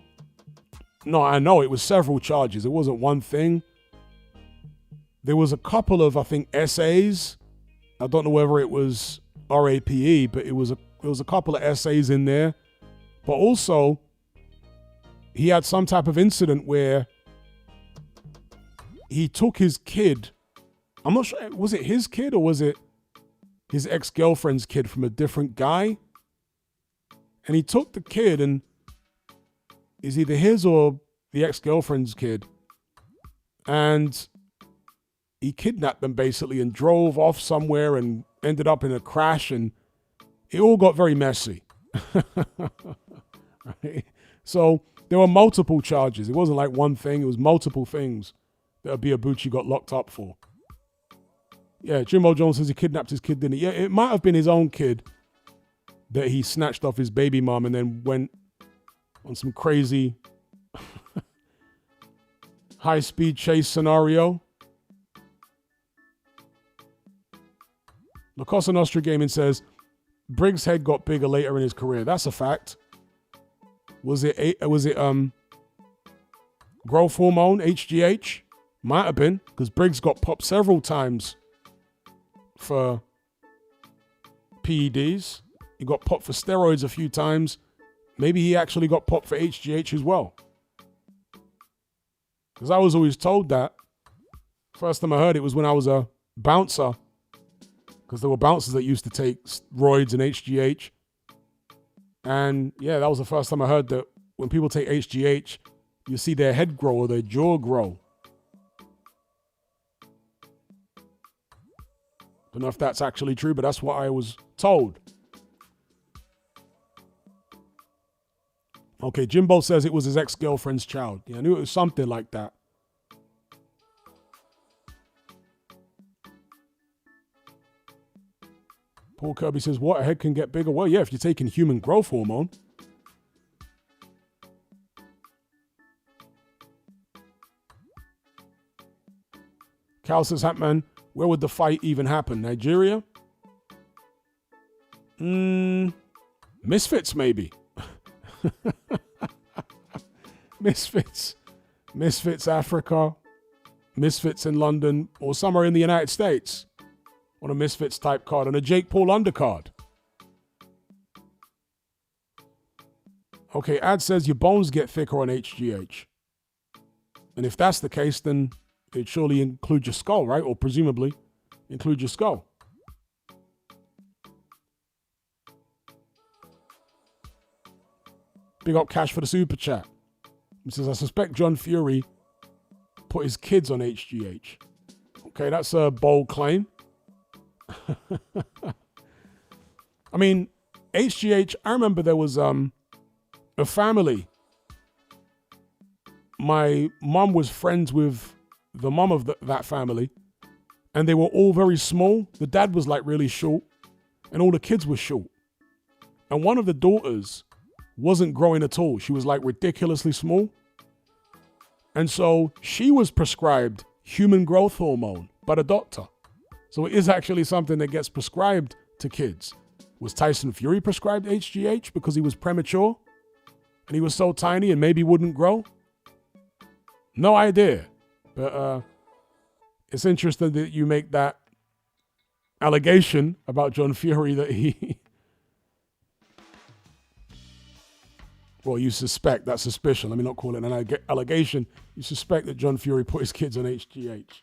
No, I know it was several charges. It wasn't one thing. There was a couple of, I think, essays. I don't know whether it was RAPE, but it was a couple of essays in there. But also, he had some type of incident where he took his kid. I'm not sure, was it his kid or was it his ex-girlfriend's kid from a different guy? And he took the kid, and is either his or the ex-girlfriend's kid. And he kidnapped them basically and drove off somewhere and ended up in a crash, and it all got very messy. Right? So there were multiple charges. It wasn't like one thing. It was multiple things that Ibeabuchi got locked up for. Yeah, Jimbo Jones says he kidnapped his kid, didn't he? Yeah, it might have been his own kid that he snatched off his baby mom and then went on some crazy high-speed chase scenario. La Cosa Nostra Gaming says, Briggs' head got bigger later in his career. That's a fact. Was it growth hormone, HGH? Might have been, because Briggs got popped several times for PEDs. He got popped for steroids a few times. Maybe he actually got popped for HGH as well. Because I was always told that. First time I heard it was when I was a bouncer. Because there were bouncers that used to take steroids and HGH. And yeah, that was the first time I heard that when people take HGH, you see their head grow or their jaw grow. Don't know if that's actually true, but that's what I was told. Okay, Jimbo says it was his ex-girlfriend's child. Yeah, I knew it was something like that. Paul Kirby says, what, a head can get bigger? Well, yeah, if you're taking human growth hormone. Cal says, Hatman, where would the fight even happen? Nigeria? Misfits, maybe. Misfits Africa, Misfits in London, or somewhere in the United States on a Misfits type card, on a Jake Paul undercard. Okay, Ad says your bones get thicker on HGH. And if that's the case, then it'd surely include your skull, right? Or presumably include your skull. Big up Cash for the super chat. He says, I suspect John Fury put his kids on HGH. Okay, that's a bold claim. I mean, HGH, I remember there was a family. My mom was friends with the mom of that family, and they were all very small. The dad was like really short, and all the kids were short. And one of the daughters wasn't growing at all. She was like ridiculously small. And so she was prescribed human growth hormone by the doctor. So it is actually something that gets prescribed to kids. Was Tyson Fury prescribed HGH because he was premature and he was so tiny and maybe wouldn't grow? No idea. But it's interesting that you make that allegation about John Fury that he... Well, you suspect, that's suspicion. Let me not call it an allegation. You suspect that John Fury put his kids on HGH.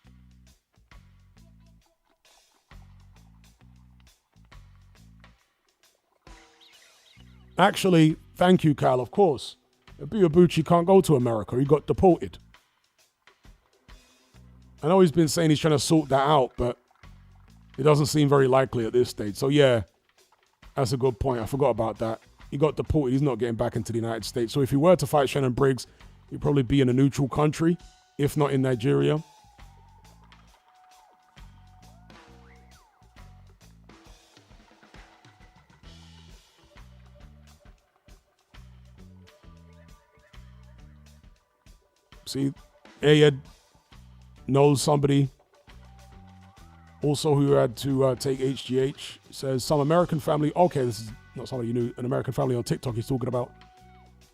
Actually, thank you, Cal, of course. Ibeabuchi can't go to America. He got deported. I know he's been saying he's trying to sort that out, but it doesn't seem very likely at this stage. So yeah, that's a good point. I forgot about that. He got deported. He's not getting back into the United States. So if he were to fight Shannon Briggs, he'd probably be in a neutral country, if not in Nigeria. See, Ayed knows somebody also who had to take HGH. Says some American family. Okay, this is not somebody you knew. An American family on TikTok he's talking about.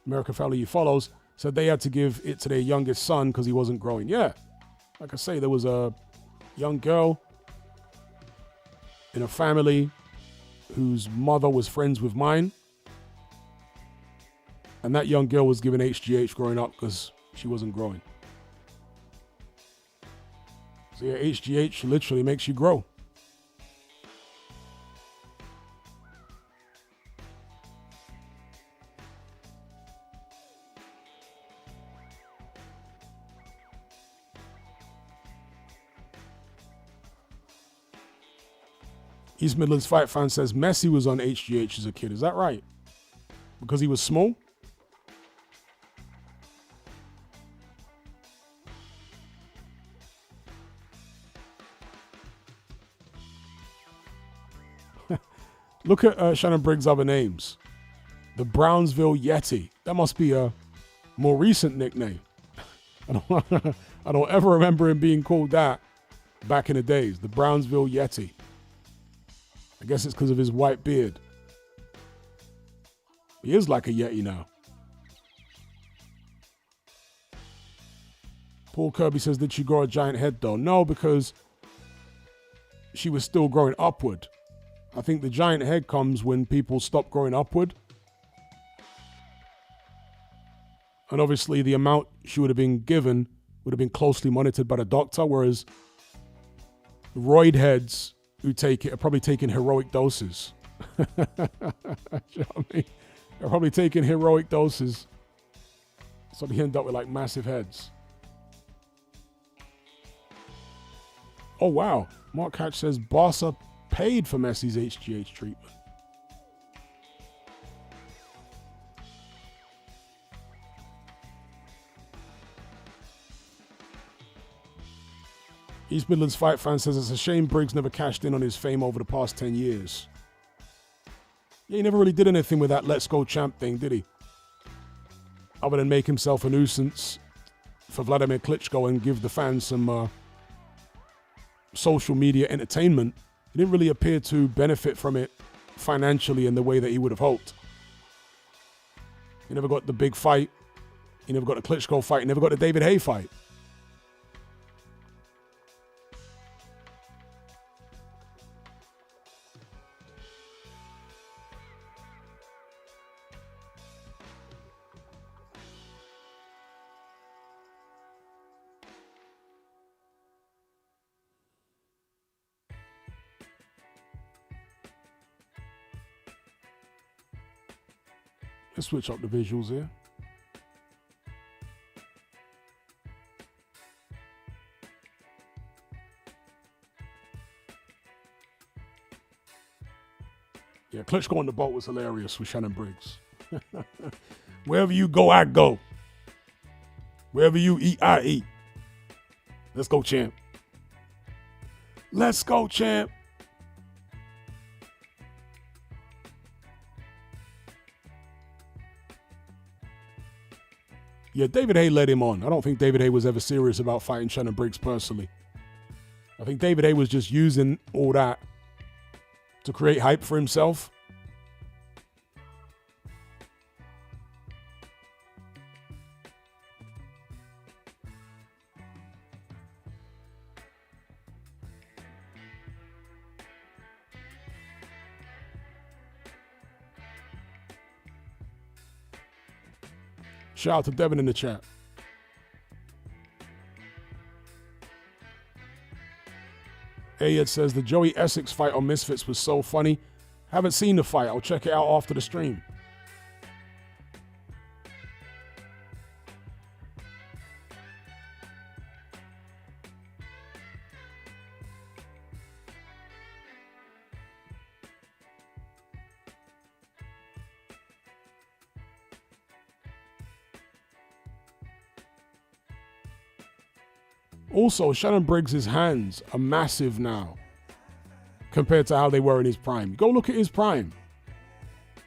American family he follows. Said they had to give it to their youngest son because he wasn't growing. Yeah, like I say, there was a young girl in a family whose mother was friends with mine. And that young girl was given HGH growing up because she wasn't growing. So yeah, HGH literally makes you grow. East Midlands Fight Fan says Messi was on HGH as a kid. Is that right? Because he was small? Look at Shannon Briggs' other names. The Brownsville Yeti. That must be a more recent nickname. I don't ever remember him being called that back in the days. The Brownsville Yeti. I guess it's because of his white beard. He is like a Yeti now. Paul Kirby says, did she grow a giant head though? No, because she was still growing upward. I think the giant head comes when people stop growing upward. And obviously the amount she would have been given would have been closely monitored by the doctor, whereas roid heads who take it are probably taking heroic doses. You know what I mean? They're probably taking heroic doses. So they end up with like massive heads. Oh wow. Mark Hatch says Barca paid for Messi's HGH treatment. East Midlands Fight Fan says it's a shame Briggs never cashed in on his fame over the past 10 years. Yeah, he never really did anything with that Let's Go Champ thing, did he? Other than make himself a nuisance for Vladimir Klitschko and give the fans some social media entertainment. He didn't really appear to benefit from it financially in the way that he would have hoped. He never got the big fight. He never got the Klitschko fight. He never got the David Haye fight. Let's switch up the visuals here. Yeah, Klitschko on the boat was hilarious with Shannon Briggs. Wherever you go, I go. Wherever you eat, I eat. Let's go, champ. Let's go, champ. Yeah, David Haye led him on. I don't think David Haye was ever serious about fighting Shannon Briggs personally. I think David Haye was just using all that to create hype for himself. Shout out to Devin in the chat. Ayed says the Joey Essex fight on Misfits was so funny. Haven't seen the fight. I'll check it out after the stream. Also, Shannon Briggs' hands are massive now compared to how they were in his prime. Go look at his prime.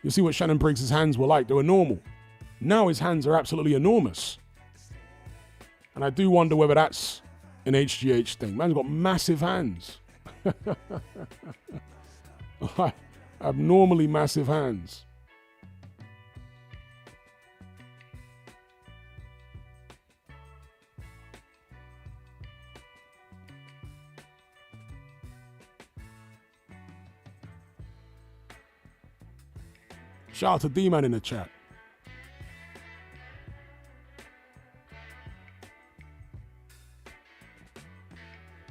You'll see what Shannon Briggs' hands were like. They were normal. Now his hands are absolutely enormous. And I do wonder whether that's an HGH thing. Man's got massive hands. Abnormally massive hands. Shout out to D-Man in the chat.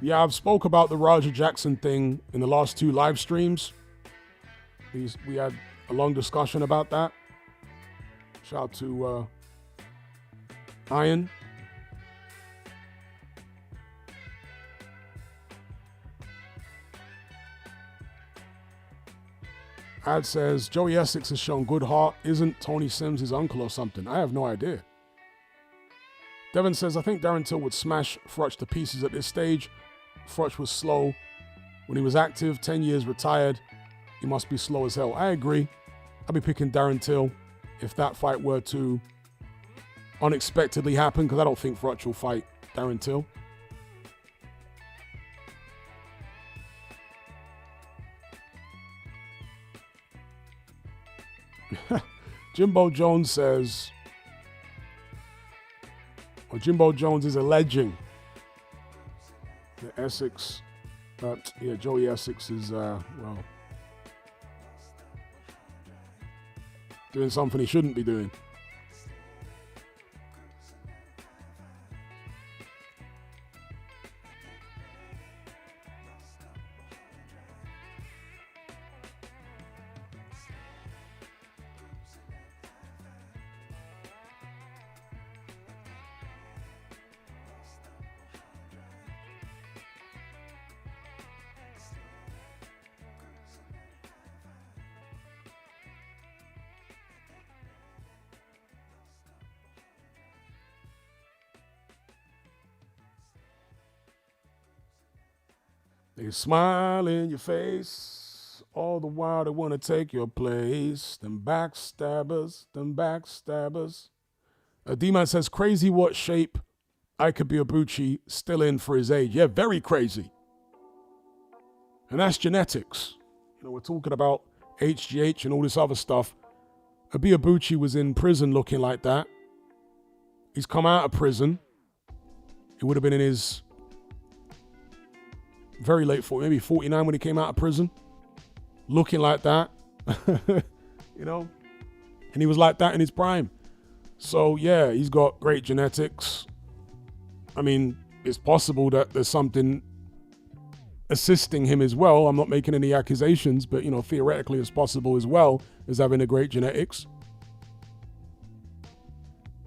Yeah, I've spoke about the Roger Jackson thing in the last 2 live streams. We had a long discussion about that. Shout out to Iron. Ad says, Joey Essex has shown good heart. Isn't Tony Sims his uncle or something? I have no idea. Devin says, I think Darren Till would smash Froch to pieces at this stage. Froch was slow when he was active, 10 years retired. He must be slow as hell. I agree. I'd be picking Darren Till if that fight were to unexpectedly happen, because I don't think Froch will fight Darren Till. Jimbo Jones says, Jimbo Jones is alleging that Essex, Joey Essex is, doing something he shouldn't be doing. They smile in your face, all the while they want to take your place. Them backstabbers, them backstabbers. D-Man says, crazy what shape Ike Ibeabuchi still in for his age. Yeah, very crazy. And that's genetics. You know, we're talking about HGH and all this other stuff. Ibeabuchi was in prison looking like that. He's come out of prison. He would have been in his very late 40s, maybe 49 when he came out of prison. Looking like that. You know? And he was like that in his prime. So, yeah, he's got great genetics. I mean, it's possible that there's something assisting him as well. I'm not making any accusations, but, you know, theoretically it's possible as well as having a great genetics.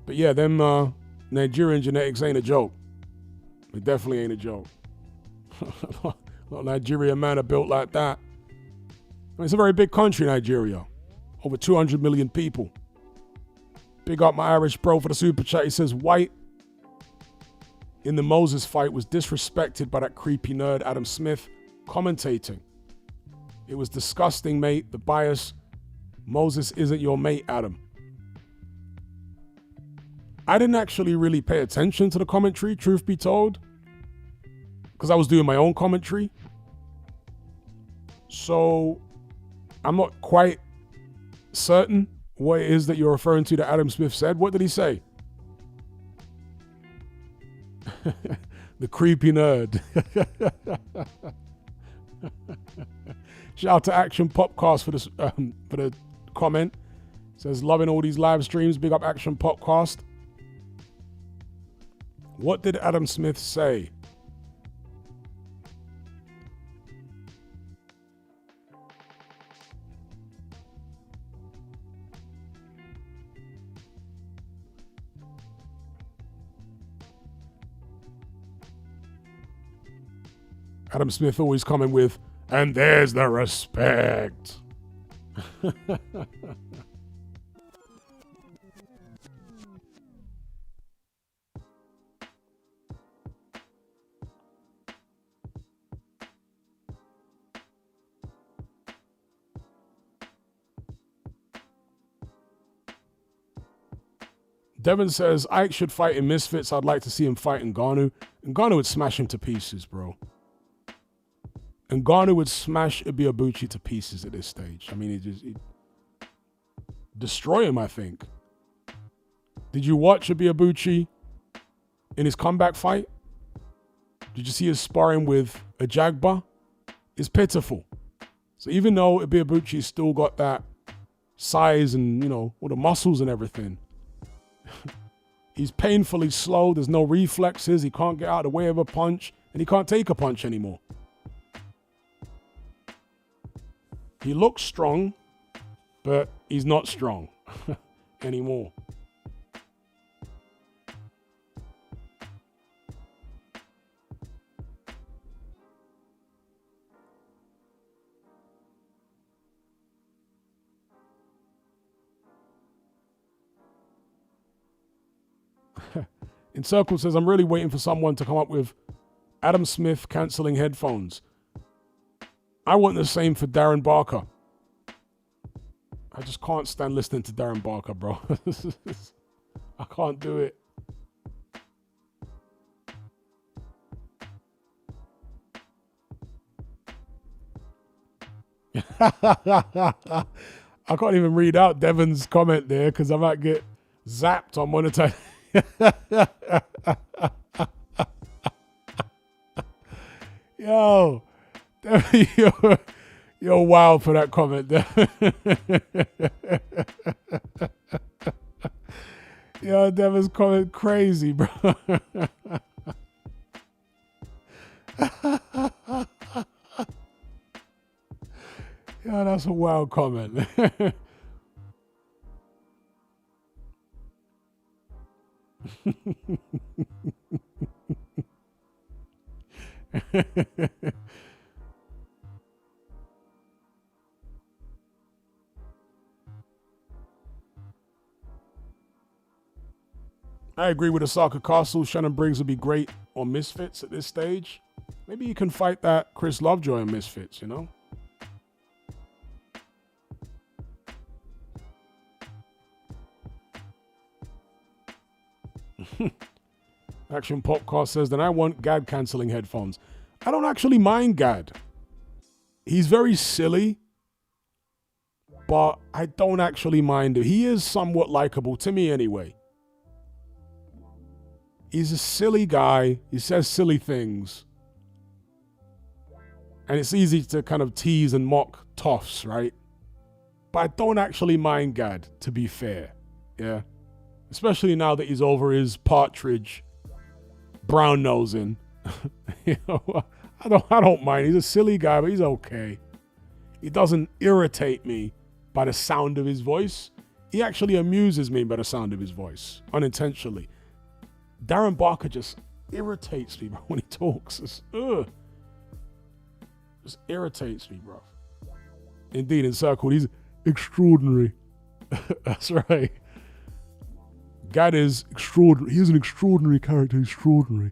But, yeah, them Nigerian genetics ain't a joke. It definitely ain't a joke. Not Nigerian man are built like that. It's a very big country, Nigeria. Over 200 million people. Big up my Irish bro for the super chat. He says, White in the Moses fight was disrespected by that creepy nerd Adam Smith commentating. It was disgusting, mate. The bias. Moses isn't your mate, Adam. I didn't actually really pay attention to the commentary, truth be told, because I was doing my own commentary. So I'm not quite certain what it is that you're referring to that Adam Smith said. What did he say? The creepy nerd. Shout out to Action Popcast for the comment. Says, loving all these live streams. Big up Action Popcast. What did Adam Smith say? Adam Smith always coming with, and there's the respect. Devin says, Ike should fight in Misfits. I'd like to see him fight in Ngannou. Ngannou would smash him to pieces, bro. Ngannou would smash Ibeabuchi to pieces at this stage. I mean, he'd destroy him, I think. Did you watch Ibeabuchi in his comeback fight? Did you see his sparring with a Jagba? It's pitiful. So even though Ibeabuchi's still got that size and, you know, all the muscles and everything, he's painfully slow. There's no reflexes. He can't get out of the way of a punch, and he can't take a punch anymore. He looks strong, but he's not strong anymore. In Circle says, I'm really waiting for someone to come up with Adam Smith cancelling headphones. I want the same for Darren Barker. I just can't stand listening to Darren Barker, bro. I can't do it. I can't even read out Devin's comment there because I might get zapped on monetize. Yo, you're wild for that comment. Yo, Devin's comment crazy, bro. Yo, that's a wild comment. I agree with Osaka Castle. Shannon Briggs would be great on Misfits at this stage. Maybe you can fight that Chris Lovejoy on Misfits, you know? Action Popcast says, then I want Gad cancelling headphones. I don't actually mind Gad. He's very silly, but I don't actually mind it. He is somewhat likable to me anyway. He's a silly guy. He says silly things. And it's easy to kind of tease and mock toffs, right? But I don't actually mind Gad, to be fair. Yeah. Especially now that he's over his partridge brown nosing. You know, I don't mind. He's a silly guy, but he's okay. He doesn't irritate me by the sound of his voice. He actually amuses me by the sound of his voice, unintentionally. Darren Barker just irritates me, bro, when he talks. Just irritates me, bro. Indeed, encircled. He's extraordinary. That's right. Gad is extraordinary. He's an extraordinary character. Extraordinary.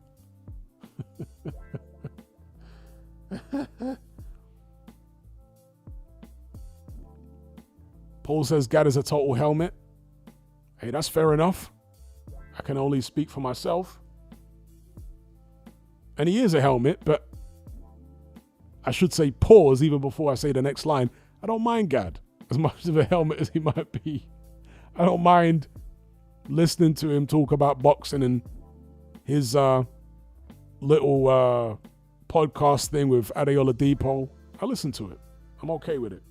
Paul says Gad is a total helmet. Hey, that's fair enough. I can only speak for myself. And he is a helmet, but I should say pause even before I say the next line. I don't mind Gad as much of a helmet as he might be. I don't mind listening to him talk about boxing and his little podcast thing with Adeola Depot. I listen to it. I'm okay with it.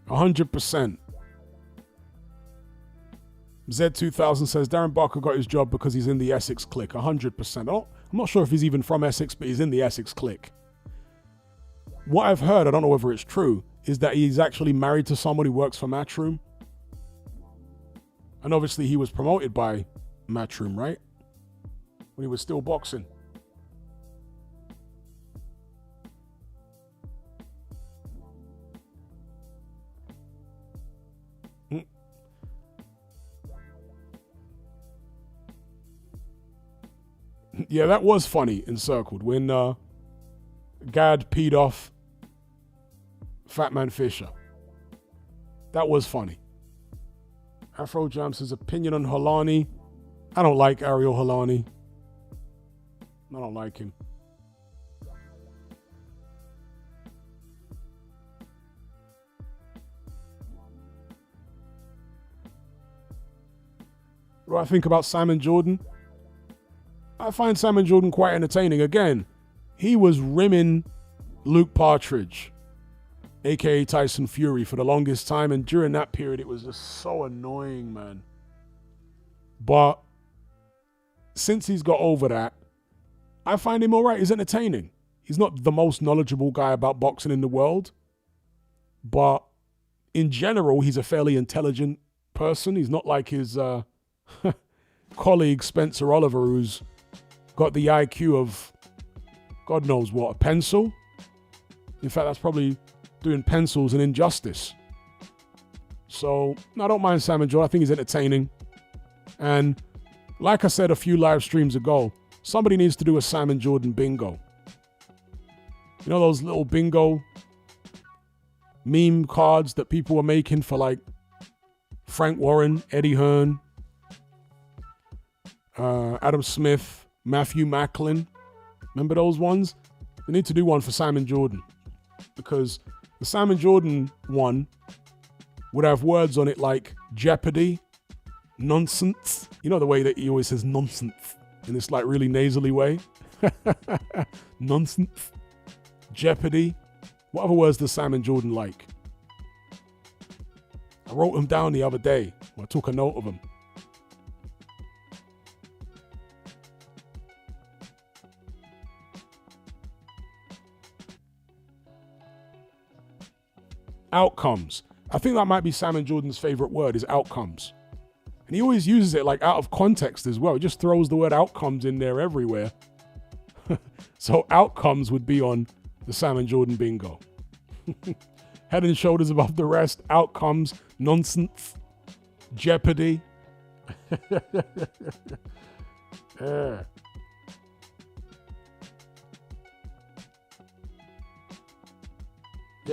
%. Z2000 says Darren Barker got his job because he's in the Essex clique. 100%. Oh, I'm not sure if he's even from Essex, but he's in the Essex clique. What I've heard, I don't know whether it's true, is that he's actually married to someone who works for Matchroom. And obviously he was promoted by Matchroom, right? When he was still boxing. Yeah, that was funny, encircled, when Gad peed off Fat Man Fisher. That was funny. Afro Jam's opinion on Holani. I don't like Ariel Holani. I don't like him. What do I think about Simon Jordan? I find Simon Jordan quite entertaining. Again, he was rimming Luke Partridge, aka Tyson Fury, for the longest time, and during that period it was just so annoying, man. But since he's got over that, I find him alright. He's entertaining. He's not the most knowledgeable guy about boxing in the world, but in general he's a fairly intelligent person. He's not like his colleague Spencer Oliver, who's got the IQ of God knows what, a pencil. In fact, that's probably doing pencils an injustice. So I don't mind Simon Jordan. I think he's entertaining. And like I said a few live streams ago, somebody needs to do a Simon Jordan bingo. You know those little bingo meme cards that people were making for like Frank Warren, Eddie Hearn, Adam Smith, Matthew Macklin. Remember those ones? They need to do one for Simon Jordan, because the Simon Jordan one would have words on it like Jeopardy, nonsense. You know the way that he always says nonsense in this like really nasally way? Nonsense, Jeopardy. What other words does Simon Jordan like? I wrote them down the other day. I took a note of them. Outcomes. I think that might be Simon Jordan's favorite word, is outcomes. And he always uses it like out of context as well. He just throws the word outcomes in there everywhere. So outcomes would be on the Simon Jordan bingo. Head and shoulders above the rest. Outcomes. Nonsense. Jeopardy. Yeah.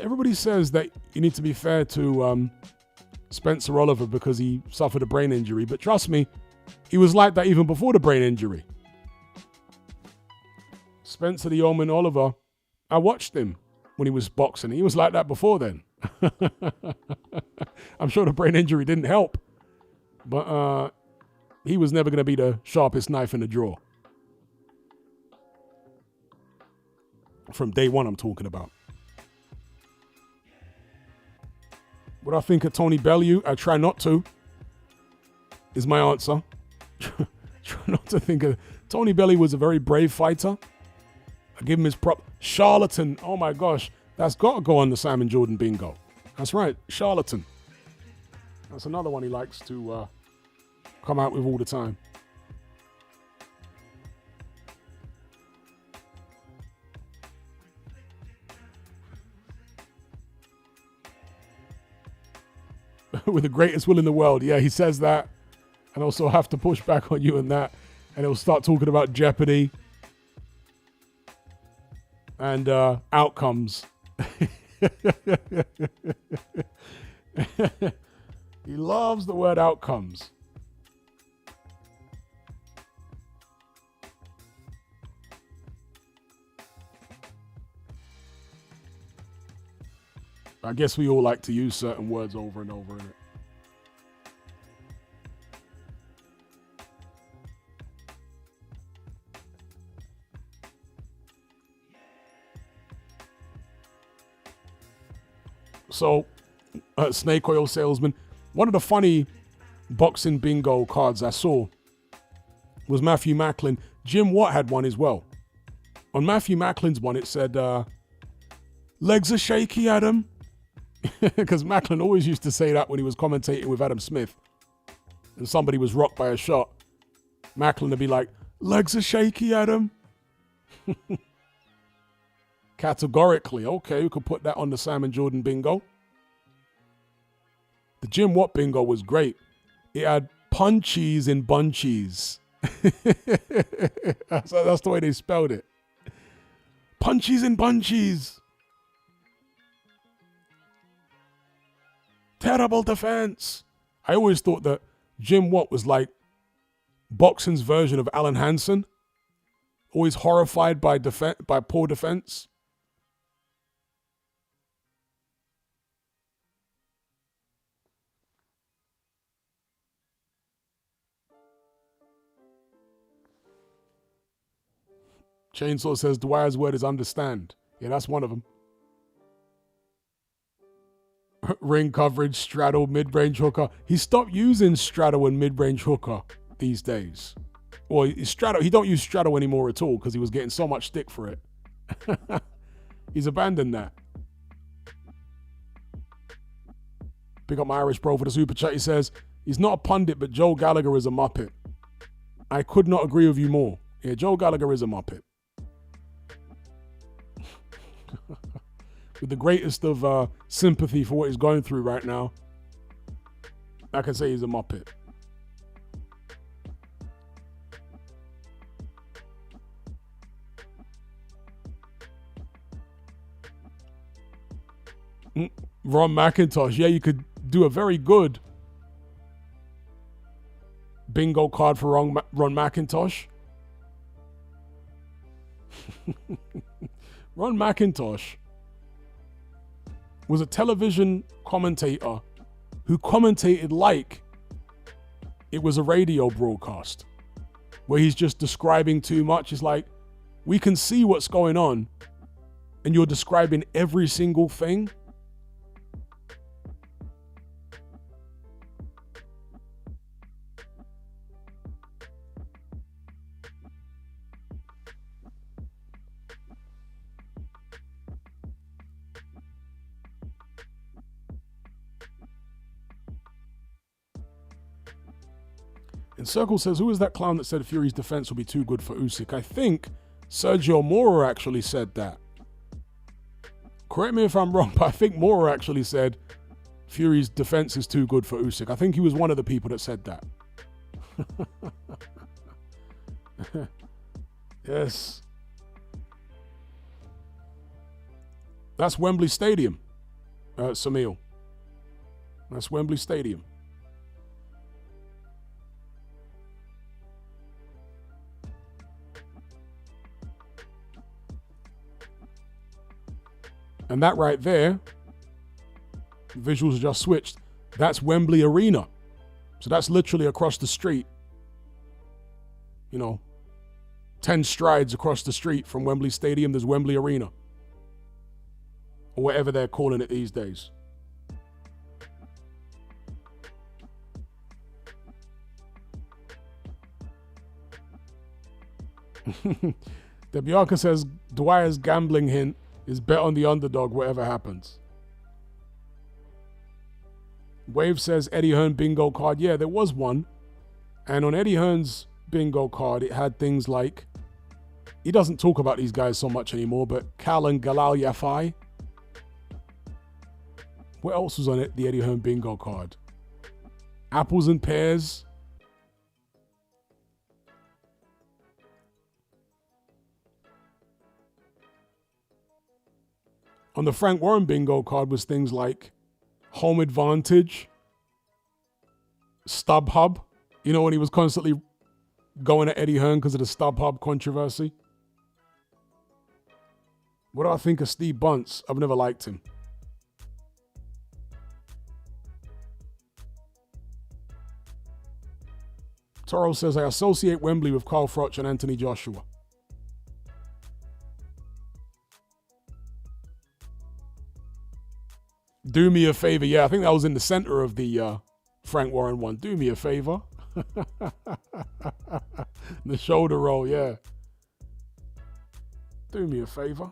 Everybody says that you need to be fair to Spencer Oliver because he suffered a brain injury. But trust me, he was like that even before the brain injury. Spencer the Omen Oliver, I watched him when he was boxing. He was like that before then. I'm sure the brain injury didn't help. But he was never going to be the sharpest knife in the drawer. From day one, I'm talking about. What I think of Tony Bellew, I try not to, is my answer. Try not to think of... Tony Bellew was a very brave fighter. I give him his prop. Charlatan, oh my gosh, that's got to go on the Simon Jordan bingo. That's right, charlatan. That's another one he likes to come out with all the time. with the greatest will in the world. Yeah, he says that. And also have to push back on you and that. And he'll start talking about Jeopardy. And outcomes. He loves the word outcomes. I guess we all like to use certain words over and over in it. So, snake oil salesman. One of the funny boxing bingo cards I saw was Matthew Macklin. Jim Watt had one as well. On Matthew Macklin's one, it said, legs are shaky, Adam. Because Macklin always used to say that when he was commentating with Adam Smith. And somebody was rocked by a shot. Macklin would be like, legs are shaky, Adam. Categorically. Okay, we could put that on the Sam and Jordan bingo. The Jim Watt bingo was great. It had punchies in bunchies. That's the way they spelled it. Punchies in bunchies. Terrible defense. I always thought that Jim Watt was like boxing's version of Alan Hansen. Always horrified by poor defense. Chainsaw says Dwyer's word is understand. Yeah, that's one of them. Ring coverage, straddle, mid-range hooker. He stopped using straddle and mid-range hooker these days. Well, he don't use straddle anymore at all because he was getting so much stick for it. He's abandoned that. Pick up my Irish bro for the super chat. He says, he's not a pundit, but Joe Gallagher is a muppet. I could not agree with you more. Yeah, Joe Gallagher is a muppet. With the greatest of sympathy for what he's going through right now, I can say he's a muppet. Ron McIntosh. Yeah, you could do a very good bingo card for Ron McIntosh. Ron McIntosh was a television commentator who commentated like it was a radio broadcast where he's just describing too much. It's like, we can see what's going on and you're describing every single thing. And Circle says, who is that clown that said Fury's defense will be too good for Usyk? I think Sergio Moor actually said that. Correct me if I'm wrong, but I think Moor actually said Fury's defense is too good for Usyk. I think he was one of the people that said that. Yes. That's Wembley Stadium, Samil. That's Wembley Stadium. And that right there, visuals just switched. That's Wembley Arena. So that's literally across the street. 10 strides across the street from Wembley Stadium, there's Wembley Arena. Or whatever they're calling it these days. Debianca says, Dwyer's gambling hint is bet on the underdog, whatever happens. Wave says Eddie Hearn bingo card. Yeah, there was one. And on Eddie Hearn's bingo card, it had things like, he doesn't talk about these guys so much anymore, but Cal and Galal Yafai. What else was on it, the Eddie Hearn bingo card? Apples and pears. On the Frank Warren bingo card was things like home advantage, StubHub. You know, when he was constantly going at Eddie Hearn because of the StubHub controversy. What do I think of Steve Bunce? I've never liked him. Toro says, I associate Wembley with Carl Froch and Anthony Joshua. Do me a favor. Yeah, I think that was in the center of the Frank Warren one. Do me a favor. The shoulder roll, yeah. Do me a favor.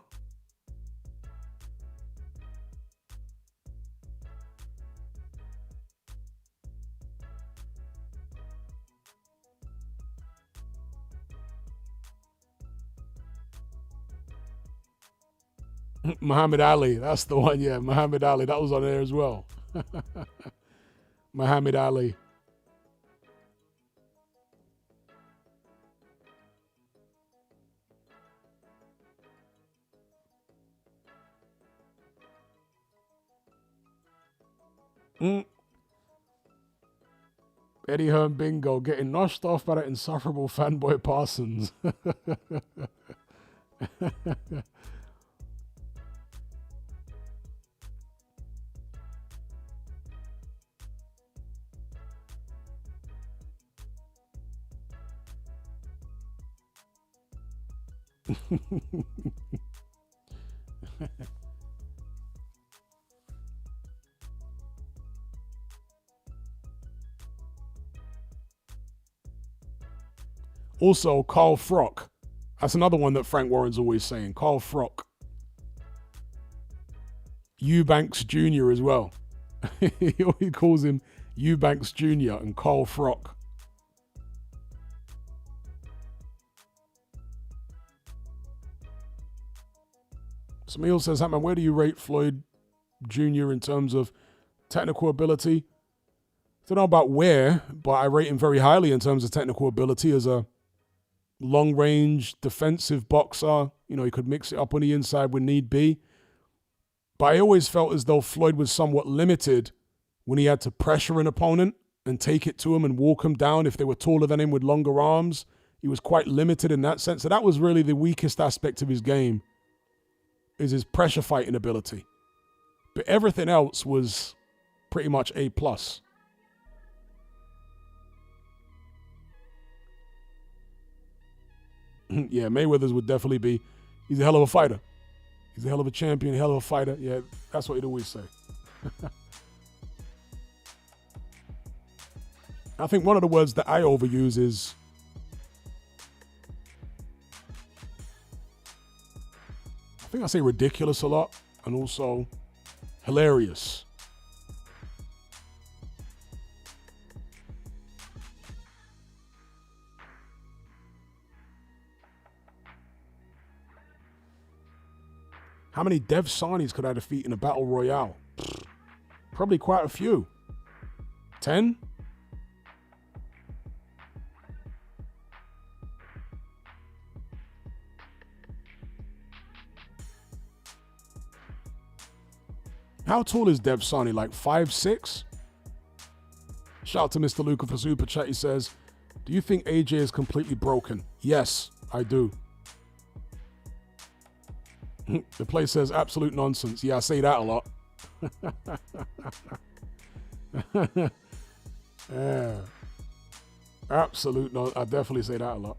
Muhammad Ali, that's the one, yeah. Muhammad Ali, that was on there as well. Muhammad Ali. Eddie Hearn bingo, getting noshed off by that insufferable fanboy Parsons. Also, Carl Froch. That's another one that Frank Warren's always saying. Carl Froch. Eubanks Jr. as well. He calls him Eubanks Jr. and Carl Froch. Samil says, Hatman, where do you rate Floyd Jr. in terms of technical ability? I don't know about where, but I rate him very highly in terms of technical ability as a long-range defensive boxer. You know, he could mix it up on the inside when need be. But I always felt as though Floyd was somewhat limited when he had to pressure an opponent and take it to him and walk him down if they were taller than him with longer arms. He was quite limited in that sense. So that was really the weakest aspect of his game, is his pressure fighting ability. But everything else was pretty much A+. Yeah, Mayweather's would definitely be, he's a hell of a fighter. He's a hell of a champion, a hell of a fighter. Yeah, that's what he'd always say. I think one of the words that I overuse is, I think I say ridiculous a lot, and also hilarious. How many Dev Sarnis could I defeat in a battle royale? Probably quite a few. 10? How tall is Dev Sarni? Like 5'6"? Shout out to Mr. Luca for Super Chat. He says, do you think AJ is completely broken? Yes, I do. The place says absolute nonsense. Yeah, I say that a lot. Yeah. Absolute nonsense. I definitely say that a lot.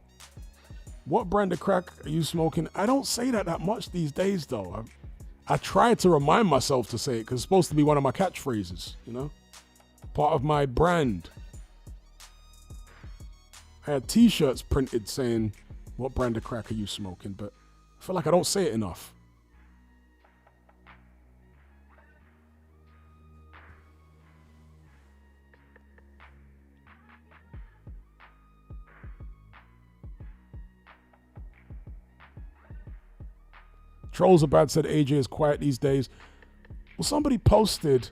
What brand of crack are you smoking? I don't say that much these days, though. I try to remind myself to say it because it's supposed to be one of my catchphrases, you know? Part of my brand. I had t-shirts printed saying, what brand of crack are you smoking? But I feel like I don't say it enough. Trolls are bad, said AJ is quiet these days. Well, somebody posted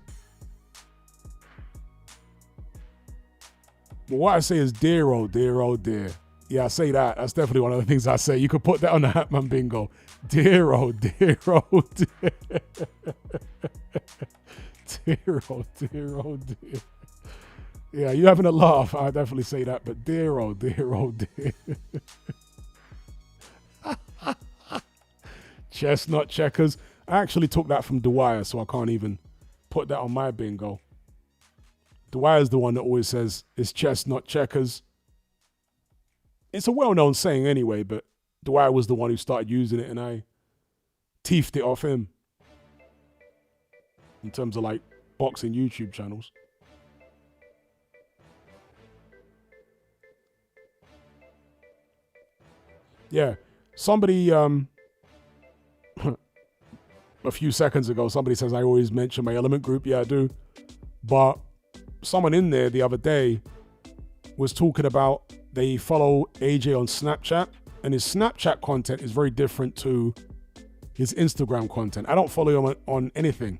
But what I say is dear, oh dear, oh dear. Yeah, I say that. That's definitely one of the things I say. You could put that on the Hatman bingo. Dear, oh dear, oh dear. Dear, oh dear, oh dear. Yeah, you having a laugh. I definitely say that. But dear, oh dear, oh dear. Chestnut checkers. I actually took that from Dwyer, so I can't even put that on my bingo. Dwyer's the one that always says it's chestnut checkers. It's a well-known saying anyway, but Dwyer was the one who started using it, and I teethed it off him in terms of like boxing YouTube channels. Yeah, somebody a few seconds ago, somebody says I always mention my Element group. Yeah, I do. But someone in there the other day was talking about they follow AJ on Snapchat, and his Snapchat content is very different to his Instagram content. I don't follow him on anything.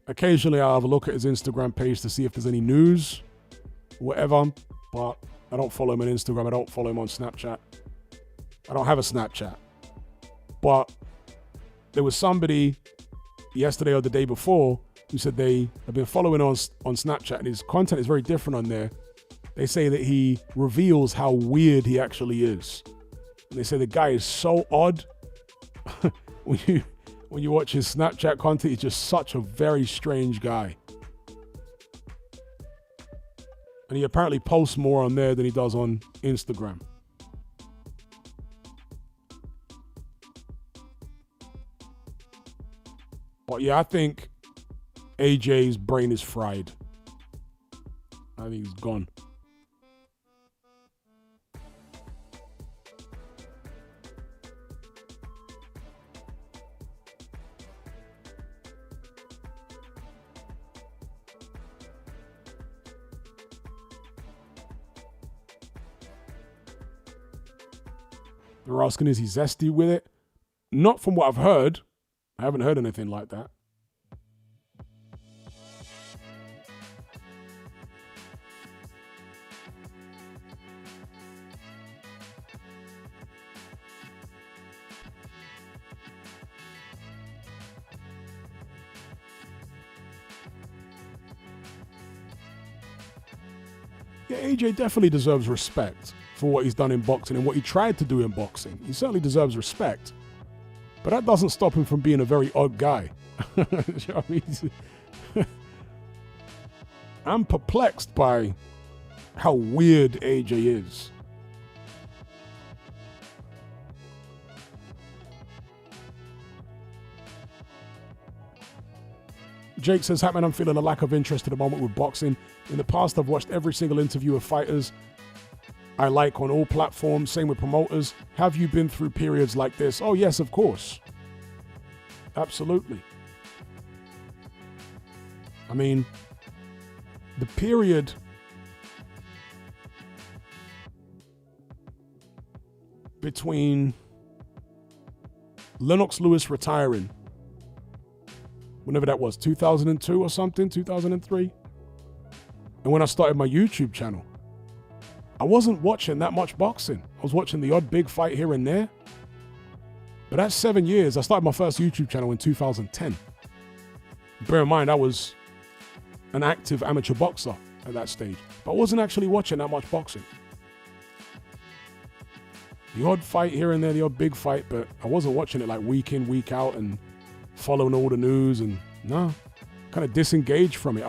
Occasionally I'll have a look at his Instagram page to see if there's any news, whatever, but I don't follow him on Instagram. I don't follow him on Snapchat. I don't have a Snapchat. But there was somebody yesterday or the day before who said they have been following on Snapchat, and his content is very different on there. They say that he reveals how weird he actually is. And they say the guy is so odd. When you watch his Snapchat content, he's just such a very strange guy. And he apparently posts more on there than he does on Instagram. But yeah, I think AJ's brain is fried. I think he's gone. They're asking, is he zesty with it? Not from what I've heard. I haven't heard anything like that. Yeah, AJ definitely deserves respect for what he's done in boxing and what he tried to do in boxing. He certainly deserves respect. But that doesn't stop him from being a very odd guy. You know what I mean? I'm perplexed by how weird AJ is. Jake says, Hatman, I'm feeling a lack of interest at the moment with boxing. In the past, I've watched every single interview of fighters I like on all platforms, same with promoters. Have you been through periods like this? Oh, yes, of course. Absolutely. I mean, the period between Lennox Lewis retiring, whenever that was, 2002 or something, 2003, and when I started my YouTube channel, I wasn't watching that much boxing. I was watching the odd big fight here and there. But that's 7 years. I started my first YouTube channel in 2010. Bear in mind, I was an active amateur boxer at that stage. But I wasn't actually watching that much boxing. The odd fight here and there, the odd big fight, but I wasn't watching it like week in, week out and following all the news and no. Kind of disengaged from it.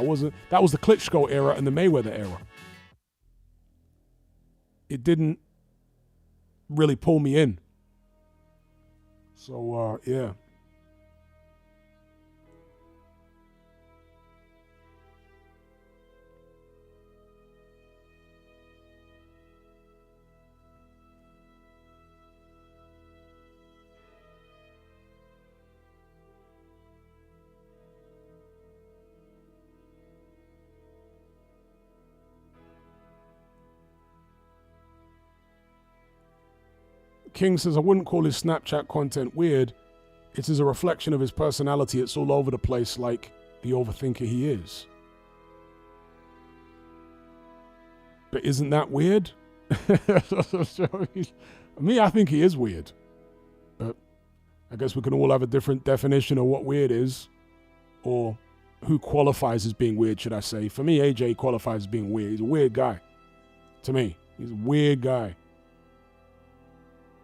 That was the Klitschko era and the Mayweather era. It didn't really pull me in. So, yeah. King says, I wouldn't call his Snapchat content weird. It is a reflection of his personality. It's all over the place like the overthinker he is. But isn't that weird? Me, I think he is weird. But I guess we can all have a different definition of what weird is, or who qualifies as being weird, should I say. For me, AJ qualifies as being weird. He's a weird guy. To me, he's a weird guy.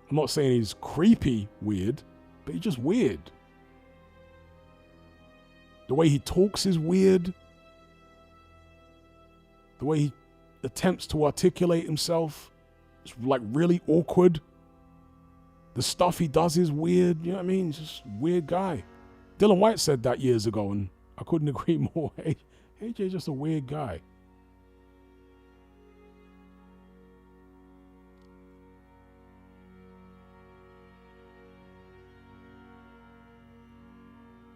I'm not saying he's creepy weird, but he's just weird. The way he talks is weird. The way he attempts to articulate himself is like really awkward. The stuff he does is weird. You know what I mean? He's just a weird guy. Dylan White said that years ago, and I couldn't agree more. AJ's just a weird guy.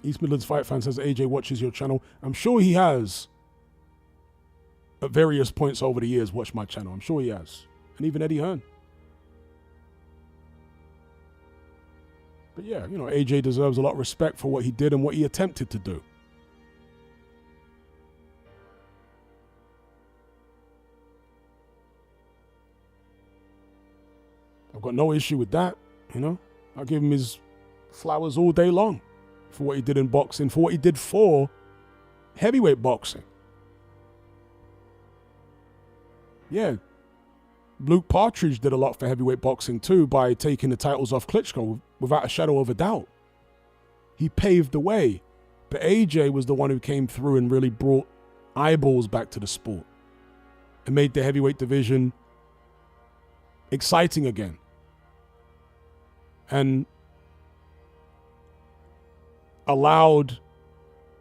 East Midlands Fight Fan says AJ watches your channel. I'm sure he has. At various points over the years, watched my channel. I'm sure he has. And even Eddie Hearn. But yeah, you know, AJ deserves a lot of respect for what he did and what he attempted to do. I've got no issue with that, you know. I'll give him his flowers all day long for what he did in boxing, for what he did for heavyweight boxing. Yeah, Luke Partridge did a lot for heavyweight boxing too by taking the titles off Klitschko without a shadow of a doubt. He paved the way. But AJ was the one who came through and really brought eyeballs back to the sport and made the heavyweight division exciting again. And allowed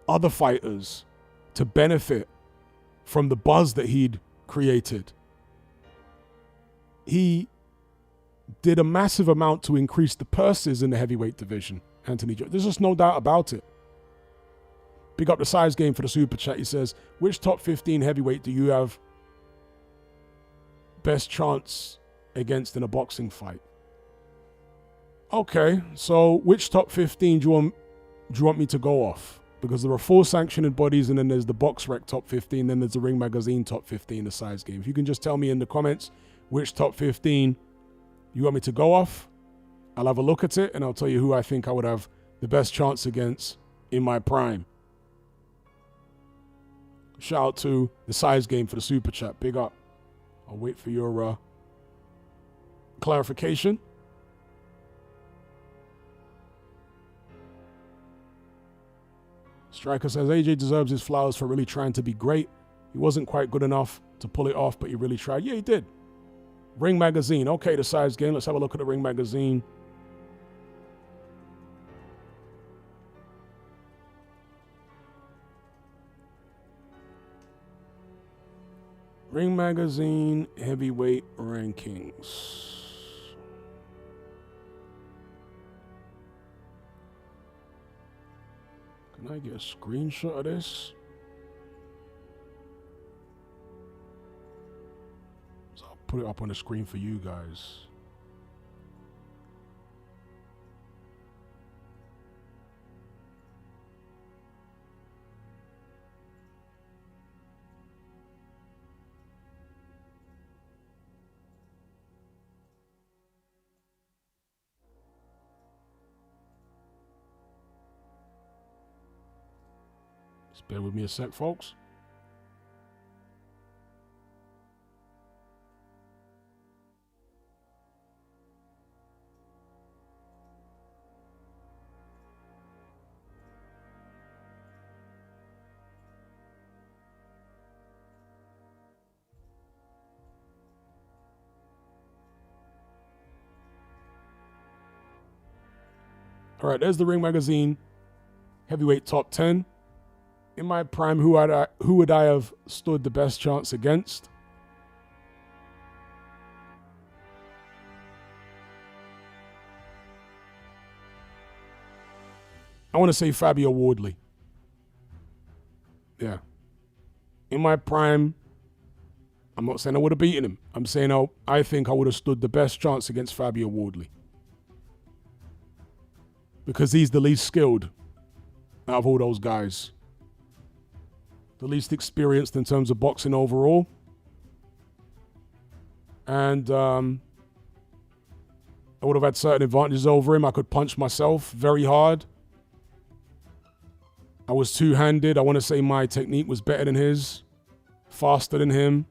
other fighters to benefit from the buzz that he'd created. He did a massive amount to increase the purses in the heavyweight division, Anthony Jones. There's just no doubt about it. Big up the size game for the super chat. He says, which top 15 heavyweight do you have best chance against in a boxing fight? Okay, so which top 15 do you want me to go off? Because there are 4 sanctioned bodies, and then there's the BoxRec top 15, then there's the Ring Magazine top 15, the size game. If you can just tell me in the comments which top 15 you want me to go off, I'll have a look at it, and I'll tell you who I think I would have the best chance against in my prime. Shout out to the size game for the super chat. Big up. I'll wait for your clarification. Striker says, AJ deserves his flowers for really trying to be great. He wasn't quite good enough to pull it off, but he really tried. Yeah, he did. Ring Magazine. Okay, the size game. Let's have a look at the Ring Magazine. Ring Magazine heavyweight rankings. Can I get a screenshot of this? So I'll put it up on the screen for you guys. Just bear with me a sec, folks. All right, there's the Ring Magazine heavyweight top 10. In my prime, who would I have stood the best chance against? I want to say Fabio Wardley. Yeah. In my prime, I'm not saying I would have beaten him. I'm saying I think I would have stood the best chance against Fabio Wardley. Because he's the least skilled out of all those guys. The least experienced in terms of boxing overall. And I would have had certain advantages over him. I could punch myself very hard. I was two-handed. I want to say my technique was better than his, faster than him.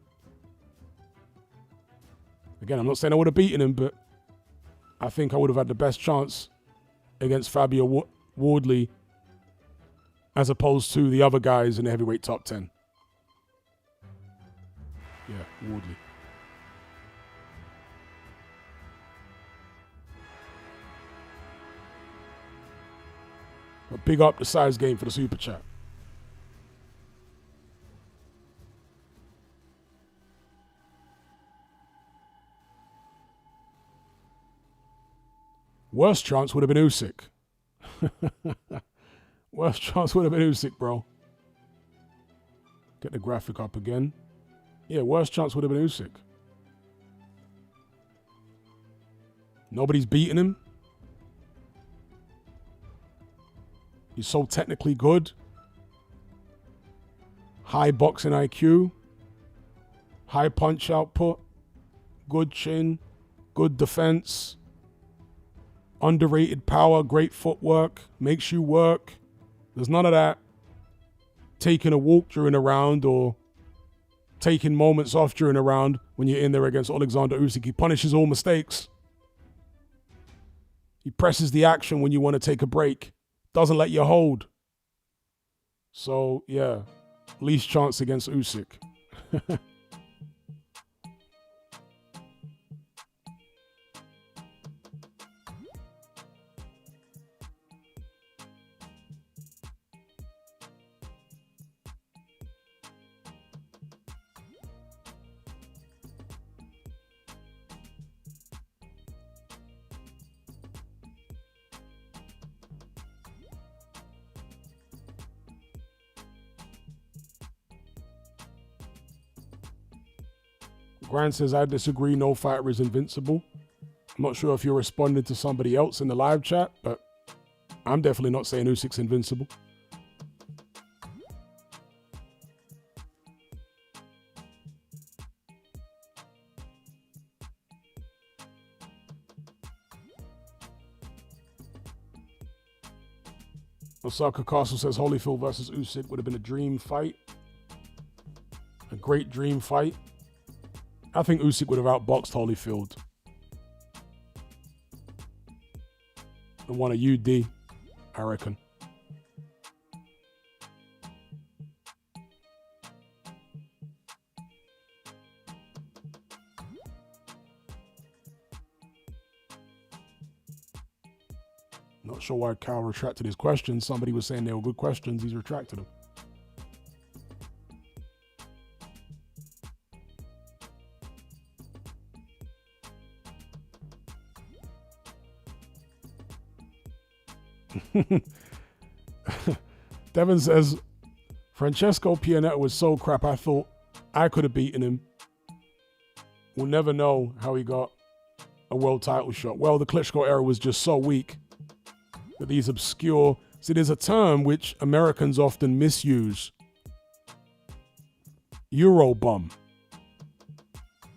Again, I'm not saying I would have beaten him, but I think I would have had the best chance against Fabio Wardley as opposed to the other guys in the heavyweight top 10. Yeah, Wardley. But big up the size game for the super chat. Worst chance would have been Usyk. Worst chance would have been Usyk, bro. Get the graphic up again. Yeah, worst chance would have been Usyk. Nobody's beaten him. He's so technically good. High boxing IQ. High punch output. Good chin. Good defense. Underrated power. Great footwork. Makes you work. There's none of that taking a walk during a round or taking moments off during a round when you're in there against Alexander Usyk. He punishes all mistakes. He presses the action when you want to take a break. Doesn't let you hold. So, yeah, least chance against Usyk. Grant says, I disagree. No fighter is invincible. I'm not sure if you're responding to somebody else in the live chat, but I'm definitely not saying Usyk's invincible. Osaka Castle says Holyfield versus Usyk would have been a dream fight. A great dream fight. I think Usyk would have outboxed Holyfield and won a UD, I reckon. Not sure why Cal retracted his questions. Somebody was saying they were good questions. He's retracted them. Devin says, Francesco Pianetta was so crap, I thought I could have beaten him. We'll never know how he got a world title shot. Well, the Klitschko era was just so weak that these obscure... See, there's a term which Americans often misuse. Eurobum.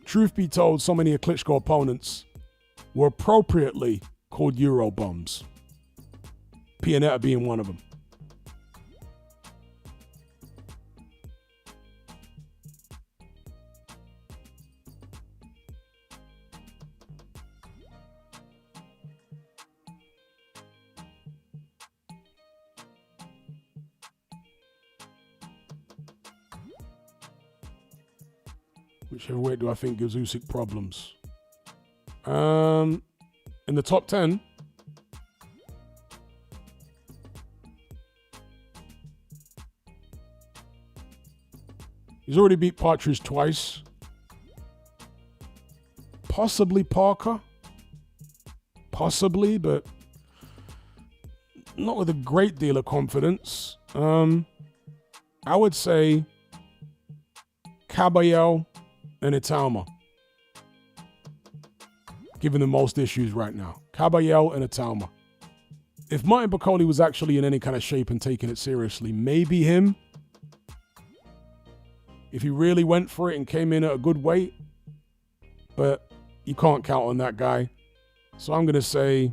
Truth be told, so many of Klitschko opponents were appropriately called Eurobums. Pianetta being one of them. Which heavyweight do I think gives Usyk problems? In the top 10, he's already beat Partridge twice. Possibly Parker. Possibly, but not with a great deal of confidence. I would say Caballero and Italma. Giving the most issues right now. Caballero and Italma. If Martin Bakole was actually in any kind of shape and taking it seriously, maybe him. If he really went for it and came in at a good weight, but you can't count on that guy. So I'm going to say,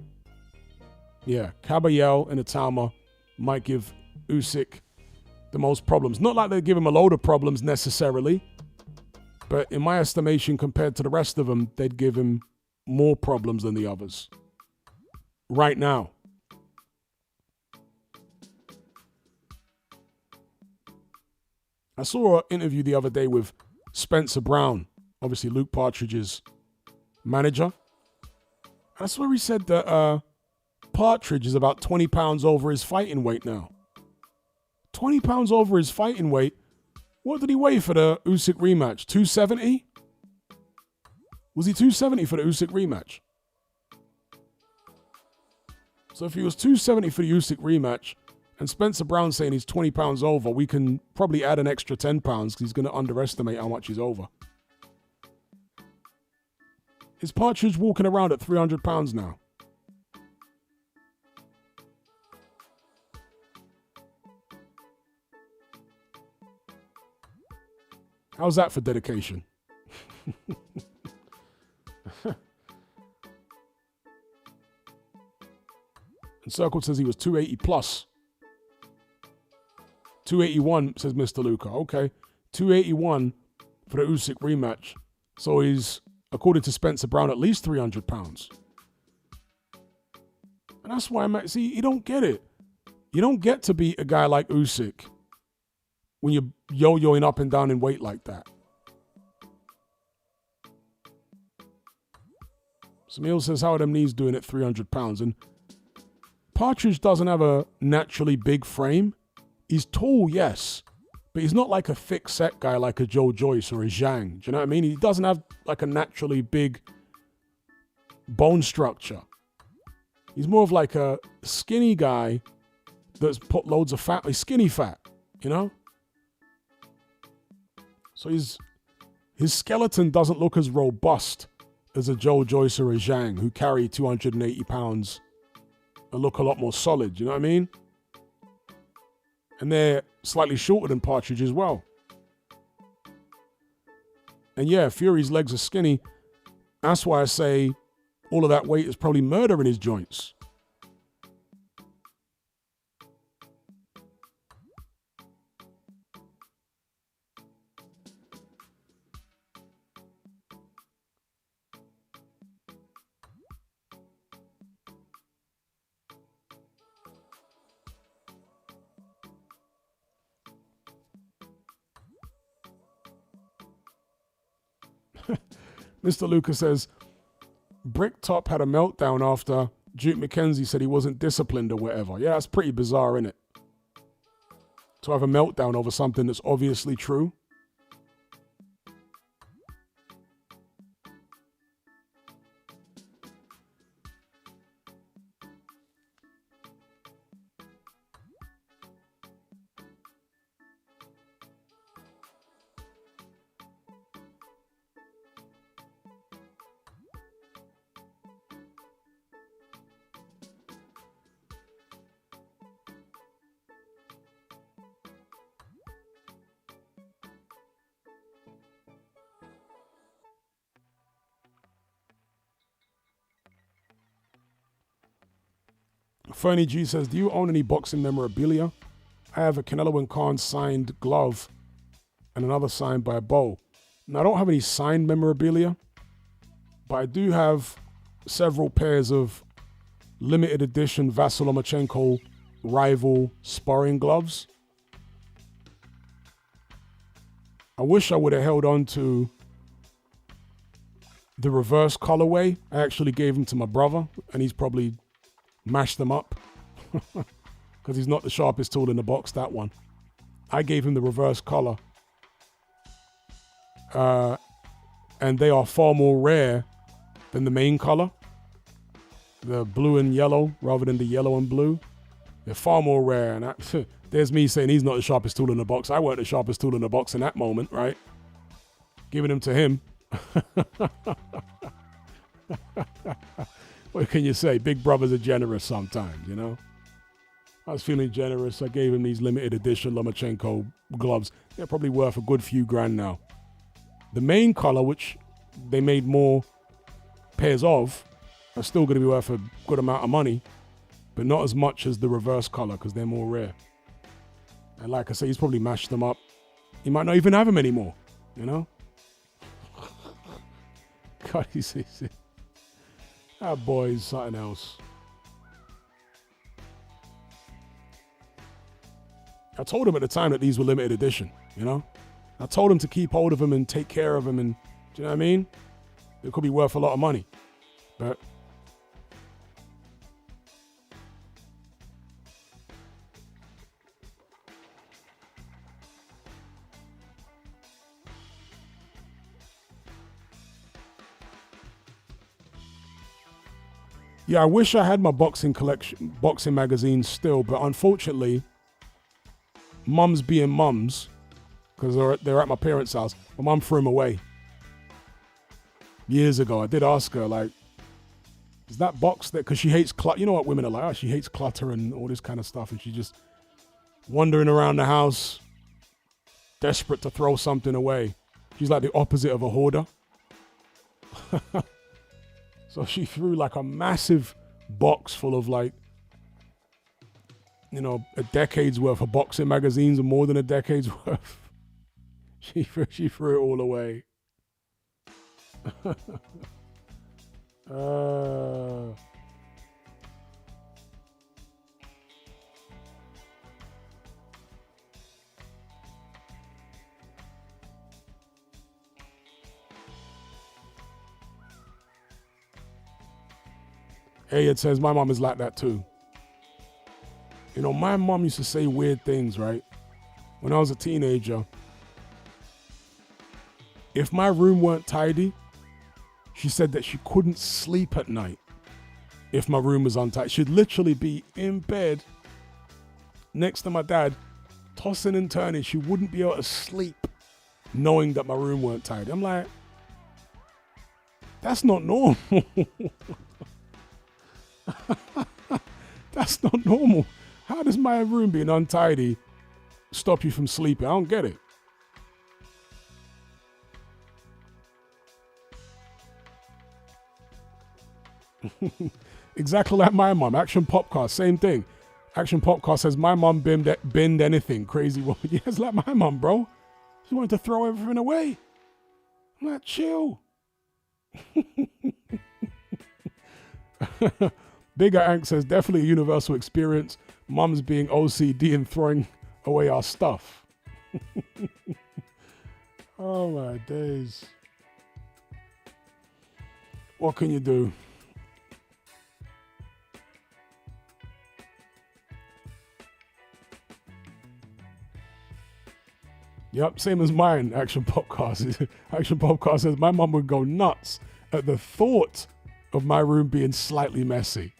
yeah, Caballel and Itama might give Usyk the most problems. Not like they give him a load of problems necessarily, but in my estimation, compared to the rest of them, they'd give him more problems than the others. Right now. I saw an interview the other day with Spencer Brown, obviously Luke Partridge's manager. I swear he said that Partridge is about 20 pounds over his fighting weight now. 20 pounds over his fighting weight? What did he weigh for the Usyk rematch? 270? Was he 270 for the Usyk rematch? So if he was 270 for the Usyk rematch, and Spencer Brown saying he's 20 pounds over, we can probably add an extra 10 pounds because he's going to underestimate how much he's over. Is Partridge walking around at 300 pounds now? How's that for dedication? And Circle says he was 280 plus. 281, says Mr. Luca. Okay, 281 for the Usyk rematch. So he's, according to Spencer Brown, at least 300 pounds. And that's why see, you don't get it. You don't get to beat a guy like Usyk when you're yo-yoing up and down in weight like that. Samil says, how are them knees doing at 300 pounds? And Partridge doesn't have a naturally big frame. He's tall, yes, but he's not like a thick set guy like a Joe Joyce or a Zhang. Do you know what I mean? He doesn't have like a naturally big bone structure. He's more of like a skinny guy that's put loads of fat. He's skinny fat, you know? So his skeleton doesn't look as robust as a Joe Joyce or a Zhang who carry 280 pounds and look a lot more solid. You know what I mean? And they're slightly shorter than Partridge as well. And yeah, Fury's legs are skinny. That's why I say all of that weight is probably murder in his joints. Mr. Lucas says, Bricktop had a meltdown after Duke McKenzie said he wasn't disciplined or whatever. Yeah, that's pretty bizarre, isn't it? To have a meltdown over something that's obviously true. Fernie G says, do you own any boxing memorabilia? I have a Canelo and Khan signed glove and another signed by Bo. Now, I don't have any signed memorabilia, but I do have several pairs of limited edition Vasyl Lomachenko rival sparring gloves. I wish I would have held on to the reverse colorway. I actually gave them to my brother, and he's probably mashed them up because he's not the sharpest tool in the box, that one. I gave him the reverse color. And they are far more rare than the main color. The blue and yellow rather than the yellow and blue. They're far more rare. And there's me saying he's not the sharpest tool in the box. I weren't the sharpest tool in the box in that moment, right? Giving them to him. What can you say? Big brothers are generous sometimes, you know? I was feeling generous. I gave him these limited edition Lomachenko gloves. They're probably worth a good few grand now. The main color, which they made more pairs of are still going to be worth a good amount of money, but not as much as the reverse color because they're more rare. And like I say, he's probably mashed them up. He might not even have them anymore, you know? God, he's that boy is something else. I told him at the time that these were limited edition, you know? I told him to keep hold of them and take care of them, and do you know what I mean? It could be worth a lot of money, but yeah, I wish I had my boxing collection, boxing magazines still, but unfortunately, mums being mums, because they're at my parents' house, my mum threw them away. Years ago, I did ask her, like, is that box that, because she hates clutter, you know what women are like, she hates clutter and all this kind of stuff, and she's just wandering around the house, desperate to throw something away. She's like the opposite of a hoarder. So she threw like a massive box full of like, you know, a decade's worth of boxing magazines and more than a decade's worth. She threw it all away. Hey, it says my mom is like that too. You know, my mom used to say weird things, right? When I was a teenager, if my room weren't tidy, she said that she couldn't sleep at night if my room was untidy. She'd literally be in bed next to my dad, tossing and turning. She wouldn't be able to sleep knowing that my room weren't tidy. I'm like, that's not normal. That's not normal. How does my room being untidy stop you from sleeping? I don't get it. Exactly like my mom. Action Popcast, same thing. Action Popcast says my mom binned anything. Crazy woman. Yeah, it's like my mom, bro. She wanted to throw everything away. I'm like, chill. Bigger Ank says definitely a universal experience. Mums being OCD and throwing away our stuff. Oh my days. What can you do? Yep, same as mine, Action Popcast. Action Popcast says my mum would go nuts at the thought of my room being slightly messy.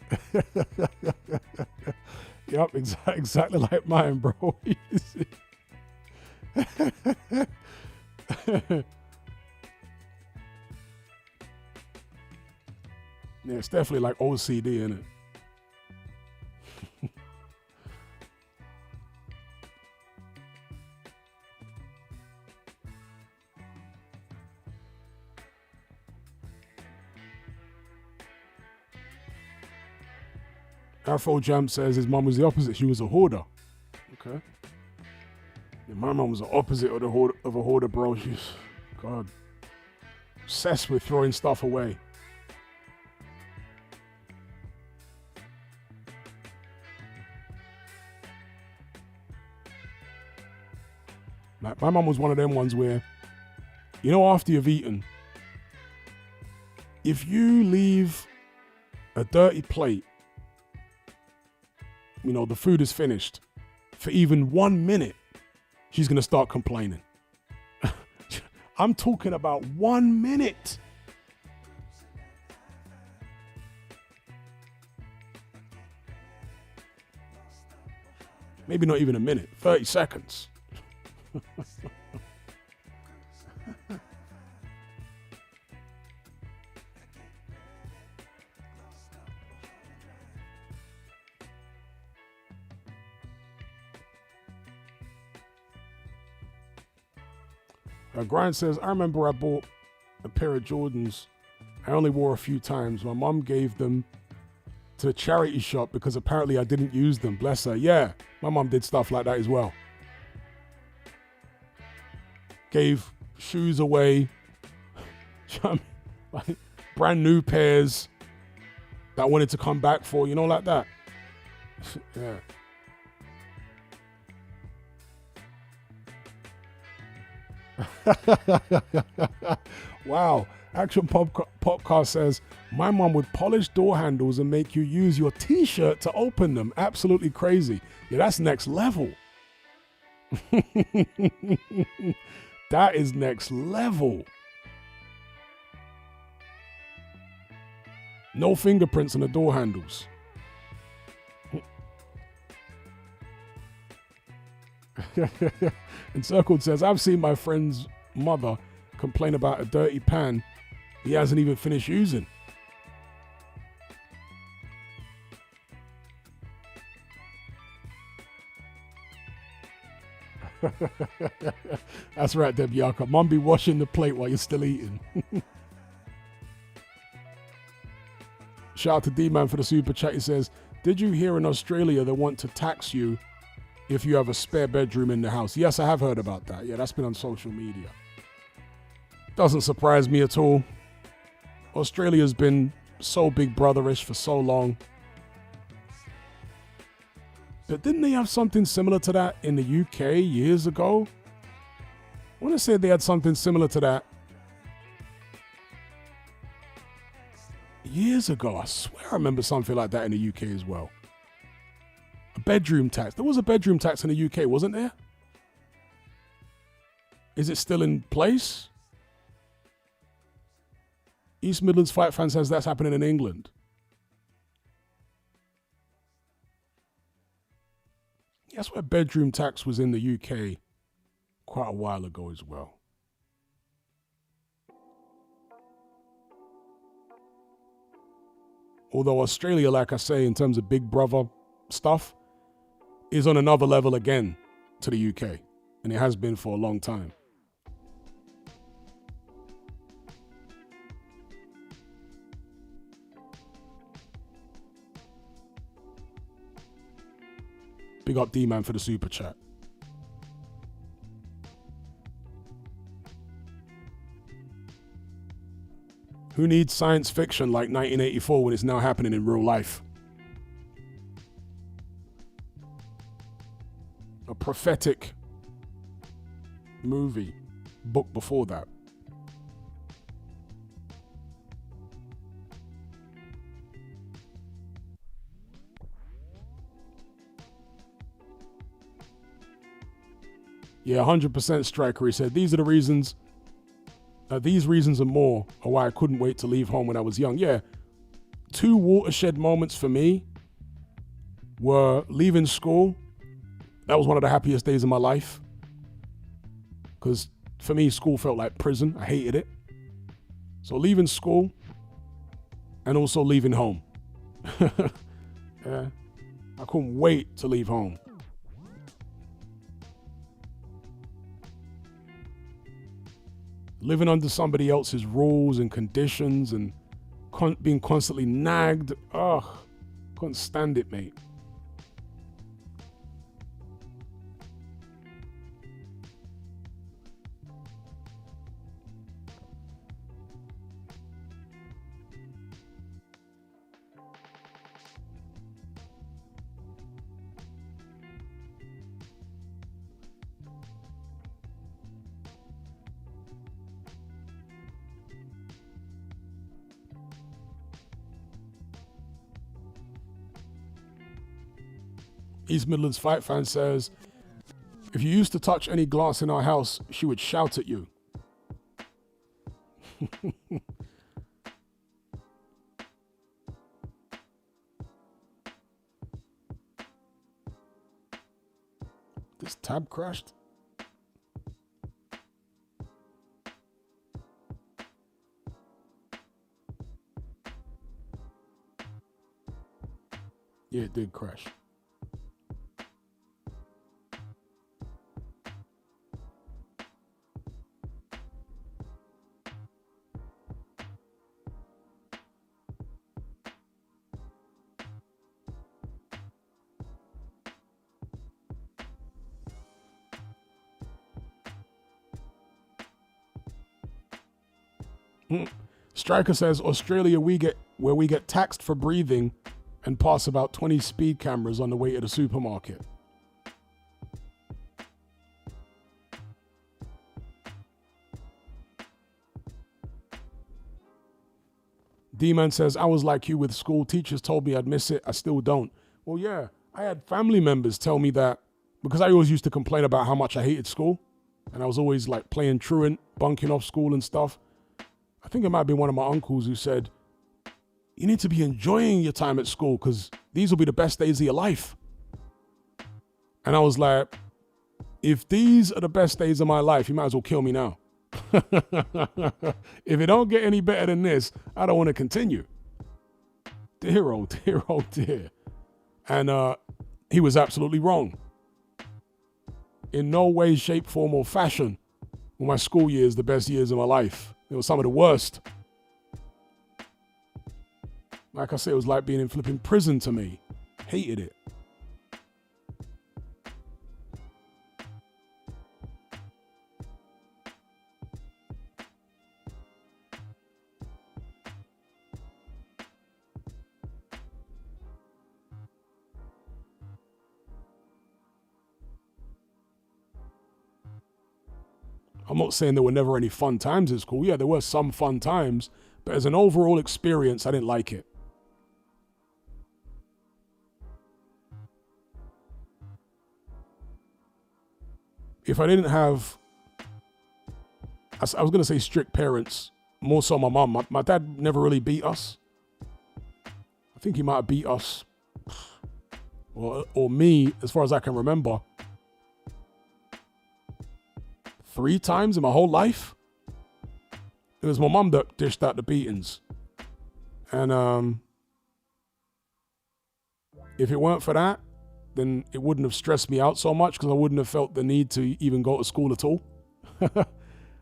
Yep, exactly like mine, bro. Yeah, it's definitely like OCD, isn't it? Afro Jam says his mum was the opposite. She was a hoarder. Okay. Yeah, my mum was the opposite of a hoarder, bro. She's, God, obsessed with throwing stuff away. Like, my mum was one of them ones where, you know, after you've eaten, if you leave a dirty plate, you know, the food is finished, for even 1 minute, she's going to start complaining. I'm talking about 1 minute. Maybe not even a minute, 30 seconds. Grind says, I remember I bought a pair of Jordans I only wore a few times. My mom gave them to the charity shop because apparently I didn't use them. Bless her. Yeah, my mom did stuff like that as well. Gave shoes away. Like brand new pairs that I wanted to come back for, you know, like that. Yeah. Wow. Action Popcast says, my mom would polish door handles and make you use your t-shirt to open them. Absolutely crazy. Yeah, that's next level. That is next level. No fingerprints on the door handles. Encircled says, I've seen my friend's mother complain about a dirty pan he hasn't even finished using. That's right, Debiaka. Mom be washing the plate while you're still eating. Shout out to D-Man for the super chat. He says, did you hear in Australia they want to tax you if you have a spare bedroom in the house? Yes, I have heard about that. Yeah, that's been on social media. Doesn't surprise me at all. Australia's been so big brotherish for so long. But didn't they have something similar to that in the UK years ago? I want to say they had something similar to that years ago. I swear I remember something like that in the UK as well. A bedroom tax. There was a bedroom tax in the UK, wasn't there? Is it still in place? East Midlands Fight Fan says that's happening in England. That's where bedroom tax was in the UK quite a while ago as well. Although Australia, like I say, in terms of Big Brother stuff, is on another level again to the UK. And it has been for a long time. Big up D-Man for the super chat. Who needs science fiction like 1984 when it's now happening in real life? A prophetic movie book before that. Yeah, 100% Striker. He said, these are the reasons, these reasons and more are why I couldn't wait to leave home when I was young. Yeah, 2 watershed moments for me were leaving school. That was one of the happiest days of my life. Because for me, school felt like prison. I hated it. So leaving school and also leaving home. Yeah, I couldn't wait to leave home. Living under somebody else's rules and conditions and being constantly nagged. Ugh, couldn't stand it, mate. East Midlands Fight Fan says, if you used to touch any glass in our house, she would shout at you. This tab crashed. Yeah, it did crash. Striker says, Australia, where we get taxed for breathing and pass about 20 speed cameras on the way to the supermarket. D-Man says, I was like you with school. Teachers told me I'd miss it. I still don't. Well, yeah, I had family members tell me that because I always used to complain about how much I hated school. And I was always like playing truant, bunking off school and stuff. I think it might be one of my uncles who said, you need to be enjoying your time at school because these will be the best days of your life. And I was like, if these are the best days of my life, you might as well kill me now. If it don't get any better than this, I don't want to continue. Dear, oh dear, oh dear. And he was absolutely wrong. In no way, shape, form, or fashion were my school years the best years of my life. It was some of the worst. Like I said, it was like being in flipping prison to me. Hated it. I'm not saying there were never any fun times at school. Yeah, there were some fun times, but as an overall experience, I didn't like it. If I didn't have, I was going to say strict parents, more so my mom. My dad never really beat us. I think he might have beat us, or me, as far as I can remember, 3 times in my whole life. It was my mom that dished out the beatings. And if it weren't for that, then it wouldn't have stressed me out so much because I wouldn't have felt the need to even go to school at all.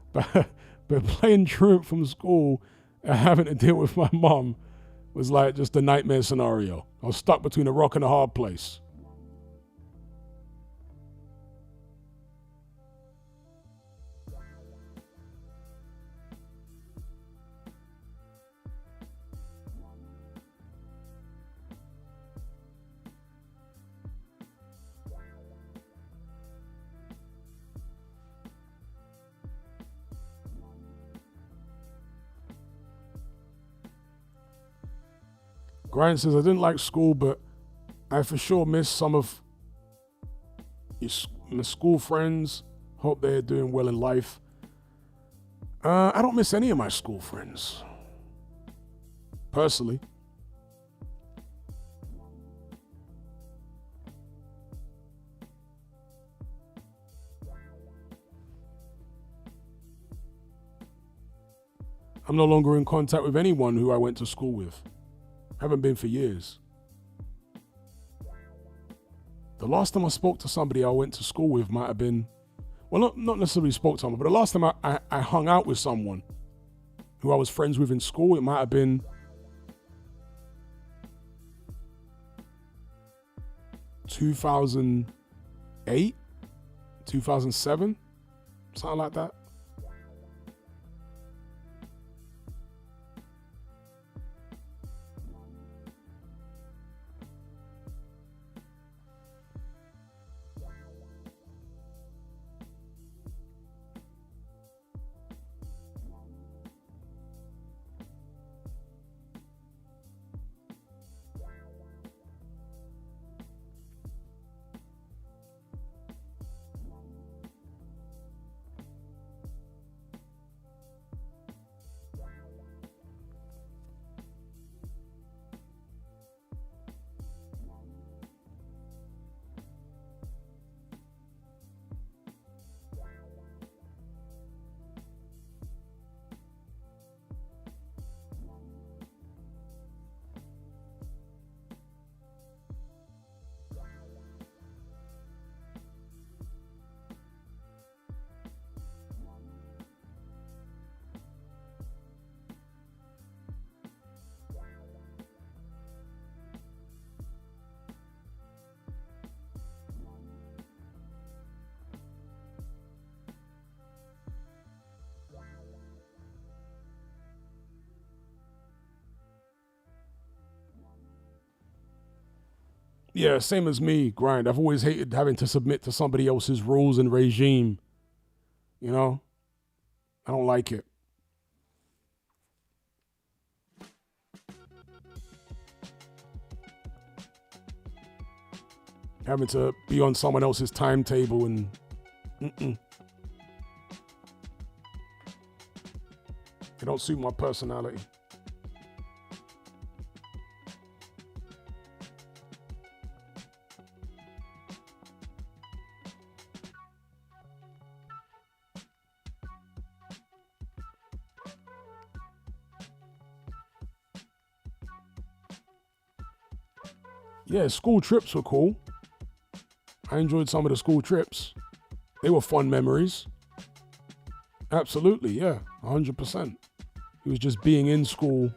but playing truant from school and having to deal with my mom was like just a nightmare scenario. I was stuck between a rock and a hard place. Grind says, I didn't like school, but I for sure miss some of my school friends. Hope they're doing well in life. I don't miss any of my school friends, personally. I'm no longer in contact with anyone who I went to school with. Haven't been for years. The last time I spoke to somebody I went to school with might have been, well, not necessarily spoke to someone, but the last time I hung out with someone who I was friends with in school, it might have been 2008, 2007, something like that. Yeah, same as me, grind. I've always hated having to submit to somebody else's rules and regime. You know, I don't like it. Having to be on someone else's timetable and they don't suit my personality. Yeah, school trips were cool. I enjoyed some of the school trips. They were fun memories. Absolutely, yeah, 100%. It was just being in school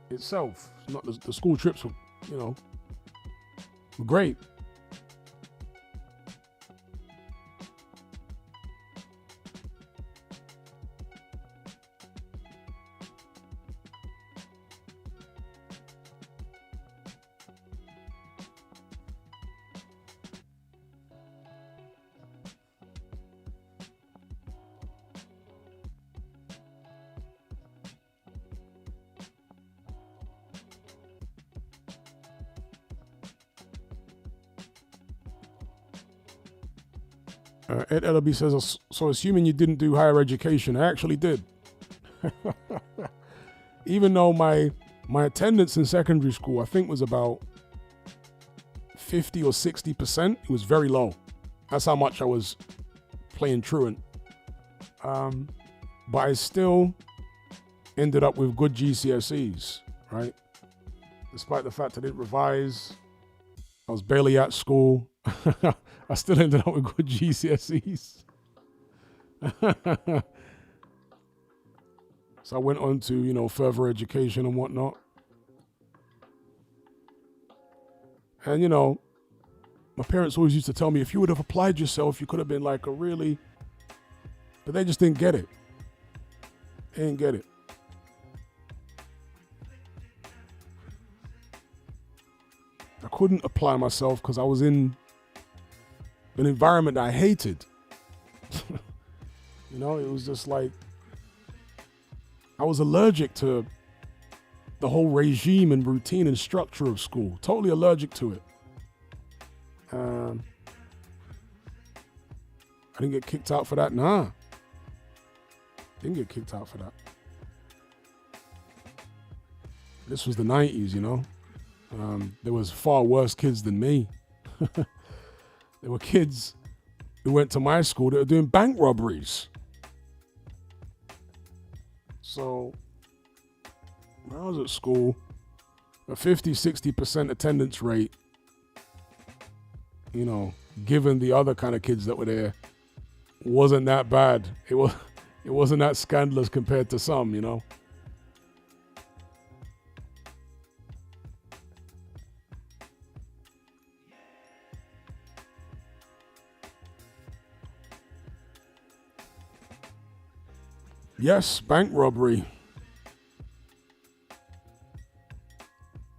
itself. Not the school trips were, were great. Ed Ellaby says, so assuming you didn't do higher education, I actually did. Even though my attendance in secondary school, I think, was about 50 or 60%, it was very low. That's how much I was playing truant. But I still ended up with good GCSEs, right? Despite the fact I didn't revise, I was barely at school. I still ended up with good GCSEs. So I went on to, further education and whatnot. And, my parents always used to tell me, if you would have applied yourself, you could have been like a really... But they just didn't get it. They didn't get it. I couldn't apply myself because I was in an environment that I hated. It was just like, I was allergic to the whole regime and routine and structure of school. Totally allergic to it. I didn't get kicked out for that. Nah. Didn't get kicked out for that. This was the 90s, There was far worse kids than me. There were kids who went to my school that were doing bank robberies. So when I was at school, a 50, 60% attendance rate, given the other kind of kids that were there, wasn't that bad. It wasn't that scandalous compared to some, Yes, bank robbery. There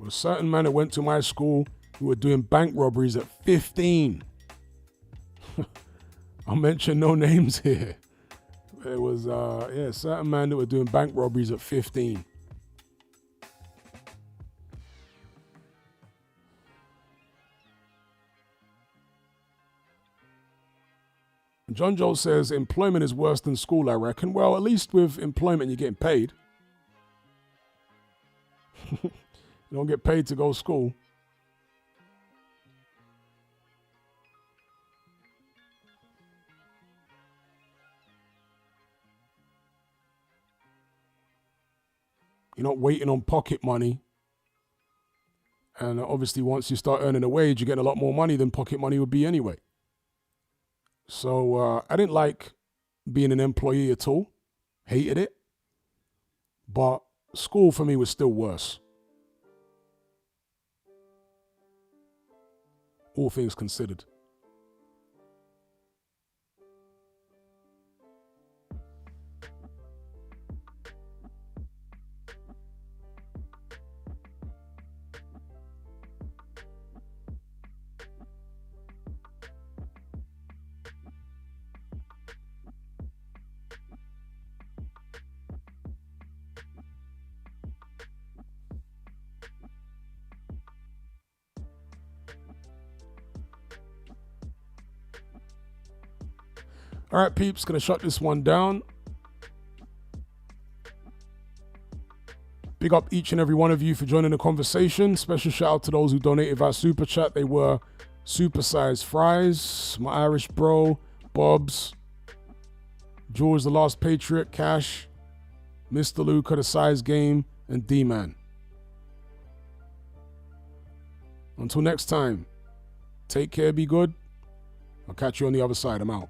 was a certain man that went to my school who were doing bank robberies at 15. I'll mention no names here. There was a certain man that were doing bank robberies at 15. John Joel says, employment is worse than school, I reckon. Well, at least with employment, you're getting paid. You don't get paid to go to school. You're not waiting on pocket money. And obviously, once you start earning a wage, you're getting a lot more money than pocket money would be anyway. So I didn't like being an employee at all. Hated it. But school for me was still worse. All things considered. All right, peeps, gonna shut this one down. Big up each and every one of you for joining the conversation. Special shout out to those who donated via Super Chat. They were Supersized Fries, my Irish bro, Bobs, George the Last Patriot, Cash, Mr. Luca, The Size Game, and D-Man. Until next time, take care, be good. I'll catch you on the other side. I'm out.